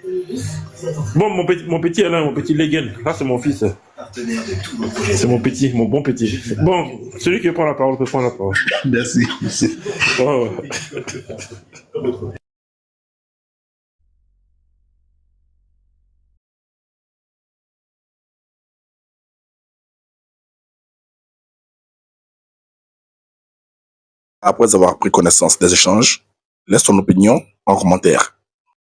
[SPEAKER 2] Bon, mon petit Alain, mon petit Léguen. Là, c'est mon fils. C'est mon bon petit. Bon, celui qui prend la parole peut prendre la parole.
[SPEAKER 9] Merci.
[SPEAKER 2] Oh, ouais.
[SPEAKER 11] Après avoir pris connaissance des échanges, laisse ton opinion en commentaire.